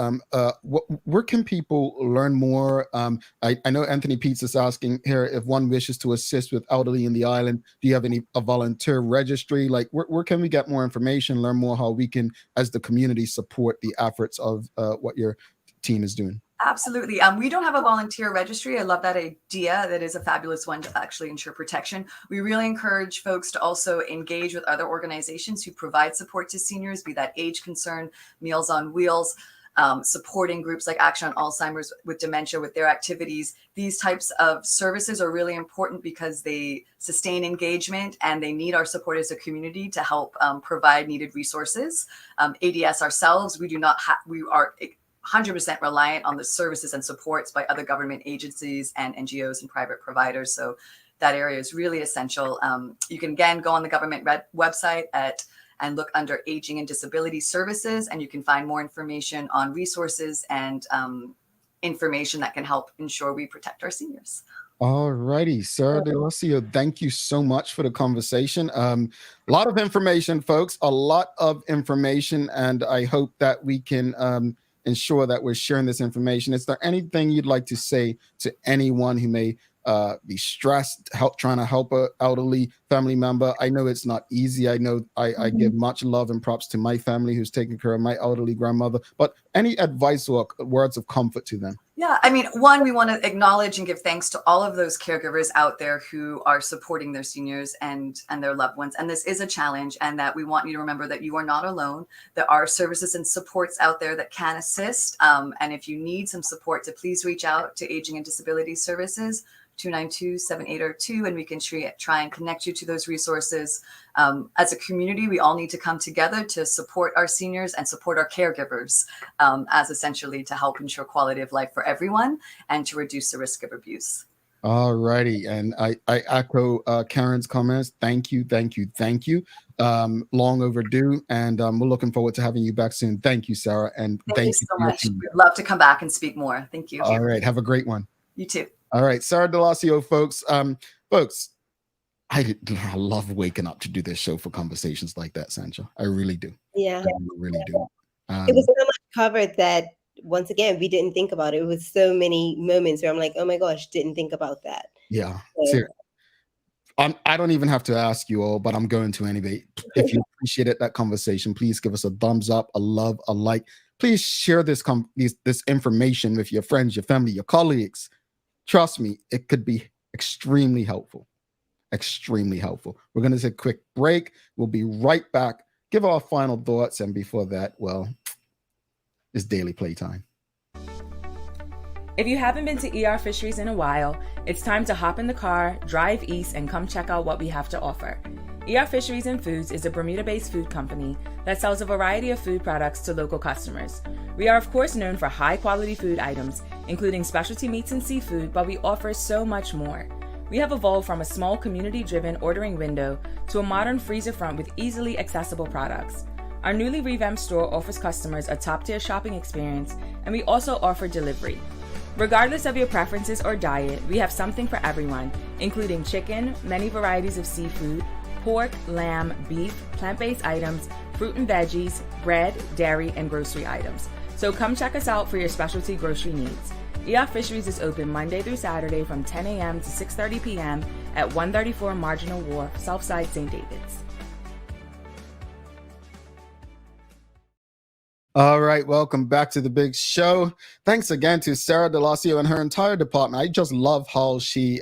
where can people learn more? I know Anthony Peets is asking here if one wishes to assist with elderly in the island. Do you have a volunteer registry? Like, where can we get more information, learn more how we can, as the community, support the efforts of what your team is doing? Absolutely. We don't have a volunteer registry. I love that idea. That is a fabulous one to actually ensure protection. We really encourage folks to also engage with other organizations who provide support to seniors, be that Age Concern, Meals on Wheels, supporting groups like Action on Alzheimer's with Dementia with their activities. These types of services are really important because they sustain engagement and they need our support as a community to help provide needed resources. ADS ourselves, we are 100% reliant on the services and supports by other government agencies and NGOs and private providers. So that area is really essential. You can again go on the government website and look under Aging and Disability Services, and you can find more information on resources and information that can help ensure we protect our seniors. All righty, Sarah Delosio, thank you so much for the conversation. A lot of information, folks, a lot of information, and I hope that we can ensure that we're sharing this information. Is there anything you'd like to say to anyone who may be stressed, trying to help an elderly family member? I know it's not easy. I know I give much love and props to my family who's taking care of my elderly grandmother, but any advice or words of comfort to them? Yeah, I mean, one, we want to acknowledge and give thanks to all of those caregivers out there who are supporting their seniors and their loved ones. And this is a challenge, and that we want you to remember that you are not alone. There are services and supports out there that can assist. And if you need some support, to please reach out to Aging and Disability Services, 292-7802, and we can try and connect you to those resources. As a community, we all need to come together to support our seniors and support our caregivers, as essentially to help ensure quality of life for everyone and to reduce the risk of abuse. All righty. And I echo Karen's comments. Thank you. Long overdue. And we're looking forward to having you back soon. Thank you, Sarah. And thank you so much. We'd love to come back and speak more. Thank you. All right. Have a great one. You too. All right, Sarah Delosio, folks. Folks, I love waking up to do this show for conversations like that, Sancha. I really do. Yeah. I really do. It was so much covered that, once again, we didn't think about it. It was so many moments where I'm like, oh my gosh, didn't think about that. Yeah. So, I don't even have to ask you all, but I'm going to anyway. If you appreciated that conversation, please give us a thumbs up, a love, a like. Please share this information with your friends, your family, your colleagues. Trust me, it could be extremely helpful. Extremely helpful. We're going to take a quick break. We'll be right back. Give our final thoughts. And before that, well, it's daily playtime. If you haven't been to ER Fisheries in a while, it's time to hop in the car, drive east, and come check out what we have to offer. ER Fisheries and Foods is a Bermuda-based food company that sells a variety of food products to local customers. We are, of course, known for high-quality food items, including specialty meats and seafood, but we offer so much more. We have evolved from a small community-driven ordering window to a modern freezer front with easily accessible products. Our newly revamped store offers customers a top-tier shopping experience, and we also offer delivery. Regardless of your preferences or diet, we have something for everyone, including chicken, many varieties of seafood, pork, lamb, beef, plant-based items, fruit and veggies, bread, dairy, and grocery items. So come check us out for your specialty grocery needs. ER Fisheries is open Monday through Saturday from 10 a.m. to 6:30 p.m. at 134 Marginal Wharf, Southside St. David's. All right, welcome back to the big show. Thanks again to Sarah Delasio and her entire department. I just love how she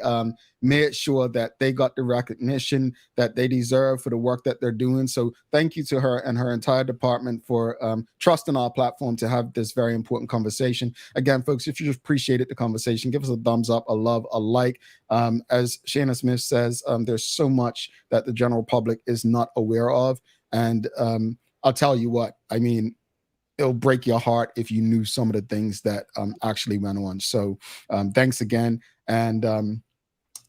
made sure that they got the recognition that they deserve for the work that they're doing. So thank you to her and her entire department for trusting our platform to have this very important conversation. Again, folks, if you appreciated the conversation, give us a thumbs up, a love, a like. As Shana Smith says, there's so much that the general public is not aware of. And I'll tell you what, I mean, it'll break your heart if you knew some of the things that actually went on. So thanks again. And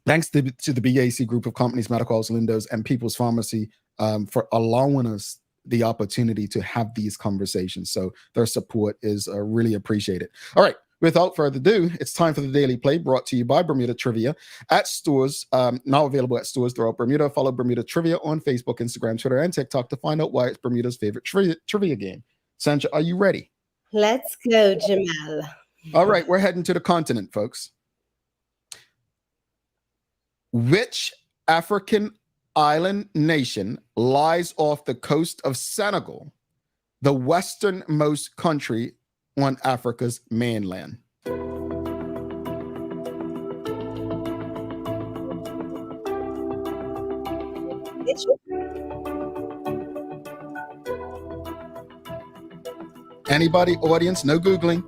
thanks to the BAC group of companies, Medical House, Lindos, and People's Pharmacy for allowing us the opportunity to have these conversations. So their support is really appreciated. All right. Without further ado, it's time for the Daily Play, brought to you by Bermuda Trivia at stores, now available at stores throughout Bermuda. Follow Bermuda Trivia on Facebook, Instagram, Twitter, and TikTok to find out why it's Bermuda's favorite trivia game. Sandra, are you ready? Let's go, Jamal. All right, we're heading to the continent, folks. Which African island nation lies off the coast of Senegal, the westernmost country on Africa's mainland? Anybody, audience, no Googling.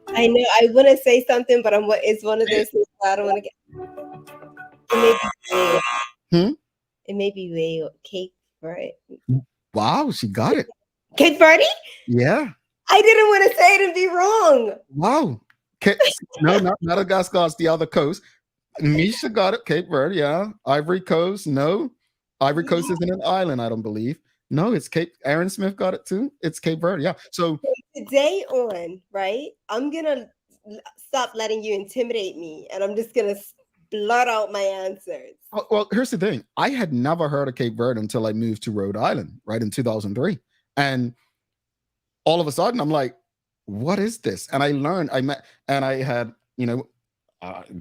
I know I want to say something, but it's one of those things I don't want to get. It may be way Cape Verde. Wow, she got it. Cape Verde? Yeah. I didn't want to say it and be wrong. Wow. No, not Madagascar. It's the other coast. Misha got it. Cape Verde, yeah. Ivory Coast, no. Ivory Coast isn't an island, I don't believe. No, it's Cape. Aaron Smith got it too. It's Cape Verde, yeah. So today on, right? I'm gonna stop letting you intimidate me, and I'm just gonna blurt out my answers. Well, here's the thing. I had never heard of Cape Verde until I moved to Rhode Island, right, in 2003. And all of a sudden, I'm like, what is this? And I had,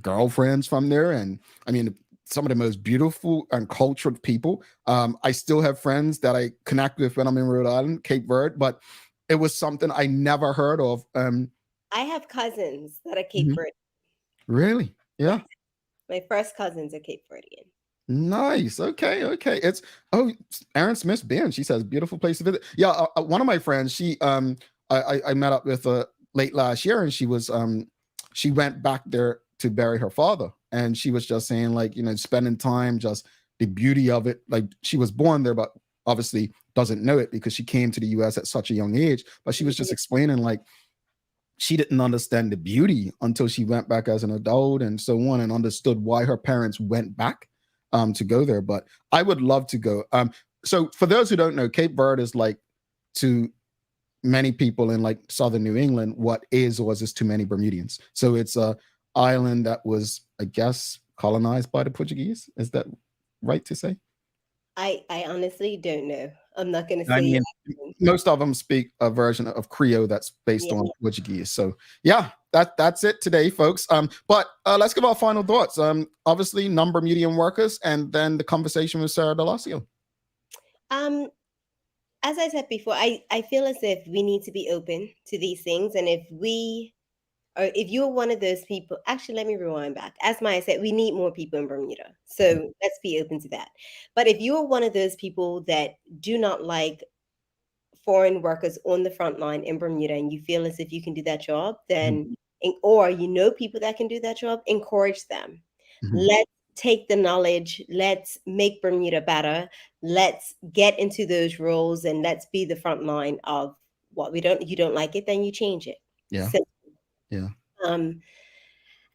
girlfriends from there. And I mean, some of the most beautiful and cultured people. I still have friends that I connect with when I'm in Rhode Island, Cape Verde, but it was something I never heard of. I have cousins that are Cape Verdean. Really? Yeah. My first cousins are Cape Verdean. Nice. Okay. It's Aaron Smith's band. She says beautiful place to visit. Yeah. One of my friends, she I met up with late last year, and she went back there to bury her father, and she was just saying, like, spending time, just the beauty of it. Like, she was born there, but obviously doesn't know it because she came to the US at such a young age. But she was just explaining, like, she didn't understand the beauty until she went back as an adult and so on, and understood why her parents went back to go there. But I would love to go. So for those who don't know, Cape Verde is, like, to many people in, like, southern New England what Azores was to many Bermudians. So it's a island that was, I guess, colonized by the Portuguese. Is that right to say? I honestly don't know. I'm not going to say. I mean, most of them speak a version of Creole that's based on Portuguese. So yeah, that's it today, folks. But let's give our final thoughts. Obviously, non-Bermudian workers, and then the conversation with Sarah Delasio. As I said before, I feel as if we need to be open to these things, and if you're one of those people, actually, let me rewind back. As Maya said, we need more people in Bermuda. So let's be open to that. But if you're one of those people that do not like foreign workers on the front line in Bermuda, and you feel as if you can do that job, then, or people that can do that job, encourage them. Let's take the knowledge. Let's make Bermuda better. Let's get into those roles, and let's be the front line of what you don't like it, then you change it. Yeah. So, yeah.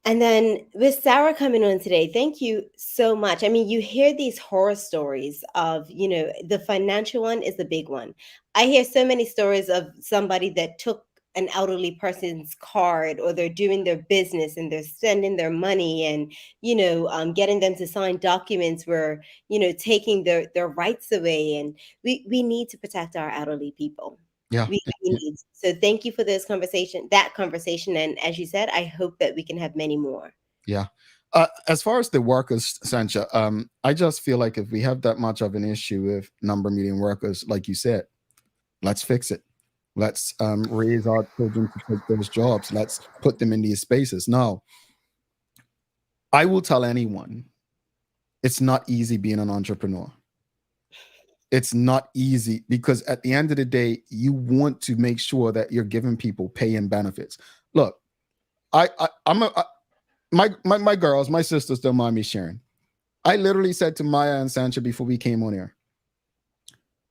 And then with Sarah coming on today, thank you so much. I mean, you hear these horror stories of, the financial one is the big one. I hear so many stories of somebody that took an elderly person's card, or they're doing their business and they're sending their money and, getting them to sign documents where, taking their rights away. And we need to protect our elderly people. Yeah. We need. So thank you for that conversation. And as you said, I hope that we can have many more. Yeah. As far as the workers, Sancha, I just feel like if we have that much of an issue with number median workers, like you said, let's fix it. Let's raise our children to take those jobs. Let's put them in these spaces. Now, I will tell anyone, it's not easy being an entrepreneur. It's not easy because at the end of the day, you want to make sure that you're giving people pay and benefits. Look, my girls, my sisters don't mind me sharing. I literally said to Maya and Sancha before we came on here,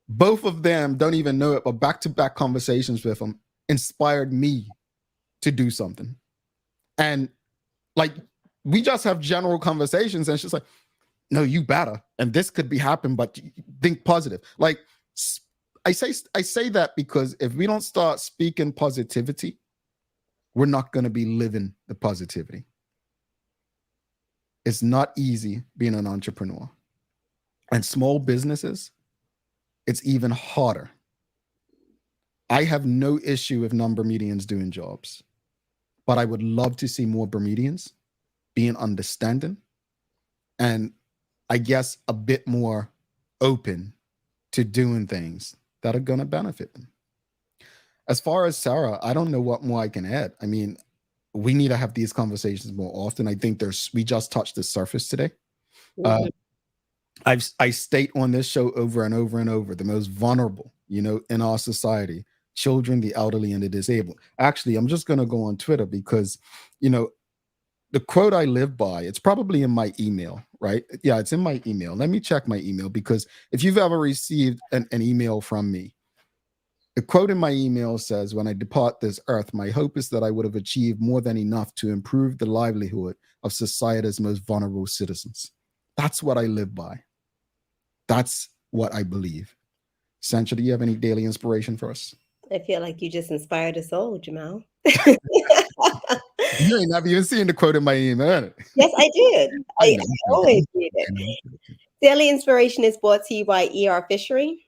both of them don't even know it, but back-to-back conversations with them inspired me to do something. And like, we just have general conversations and she's like, no, you better. And this could be happening, but think positive. Like, I say that because if we don't start speaking positivity, we're not going to be living the positivity. It's not easy being an entrepreneur. And small businesses, it's even harder. I have no issue with non-Bermudians doing jobs, but I would love to see more Bermudians being understanding and I guess a bit more open to doing things that are going to benefit them. As far as Sarah, I don't know what more I can add. I mean, we need to have these conversations more often. I think we just touched the surface today. I state on this show over and over and over, the most vulnerable, in our society, children, the elderly, and the disabled. Actually, I'm just going to go on Twitter because, the quote I live by, it's probably in my email, right? Yeah, it's in my email. Let me check my email because if you've ever received an email from me, the quote in my email says, when I depart this earth, my hope is that I would have achieved more than enough to improve the livelihood of society's most vulnerable citizens. That's what I live by. That's what I believe. Sancha, do you have any daily inspiration for us? I feel like you just inspired us all, Jamal. You ain't never even seen the quote in my email. Yes, I did. I always read it. Daily Inspiration is brought to you by ER Fishery.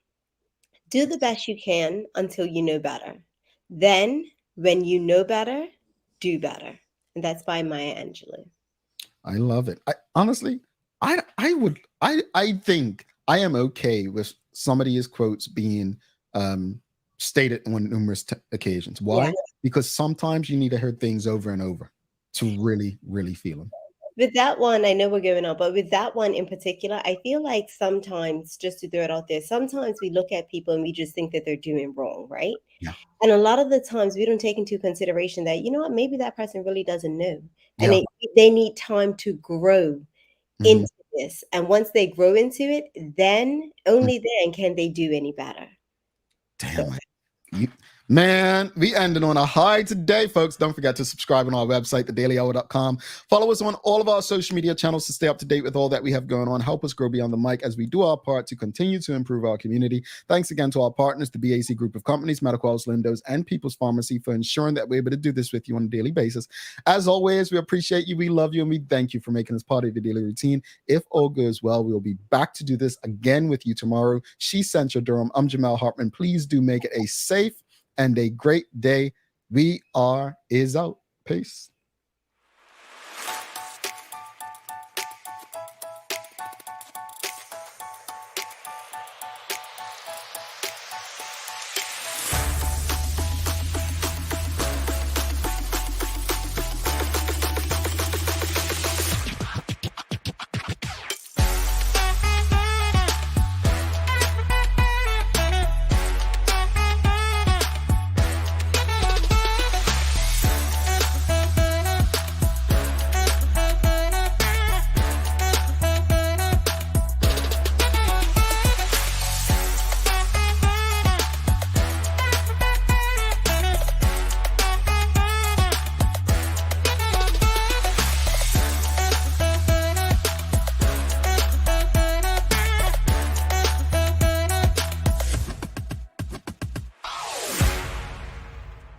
Do the best you can until you know better. Then, when you know better, do better. And that's by Maya Angelou. I love it. Honestly, I think I am okay with some of these quotes being stated on numerous occasions. Why? Yeah. Because sometimes you need to hear things over and over to really, really feel them. With that one, I know we're going on, but with that one in particular, I feel like sometimes, just to throw it out there, sometimes we look at people and we just think that they're doing wrong, right? Yeah. And a lot of the times we don't take into consideration that, maybe that person really doesn't know. And they need time to grow into this. And once they grow into it, then, only then can they do any better. Damn it. Man, we ended on a high today, folks. Don't forget to subscribe on our website, thedailyhour.com. Follow us on all of our social media channels to stay up to date with all that we have going on. Help us grow beyond the mic as we do our part to continue to improve our community. Thanks again to our partners, the BAC Group of Companies, Medical House Lindos, and People's Pharmacy for ensuring that we're able to do this with you on a daily basis. As always, we appreciate you, we love you, and we thank you for making us part of your daily routine. If all goes well, we'll be back to do this again with you tomorrow. She's Sancha Durham. I'm Jamal Hartman. Please do make it a safe and a great day. We is out. Peace.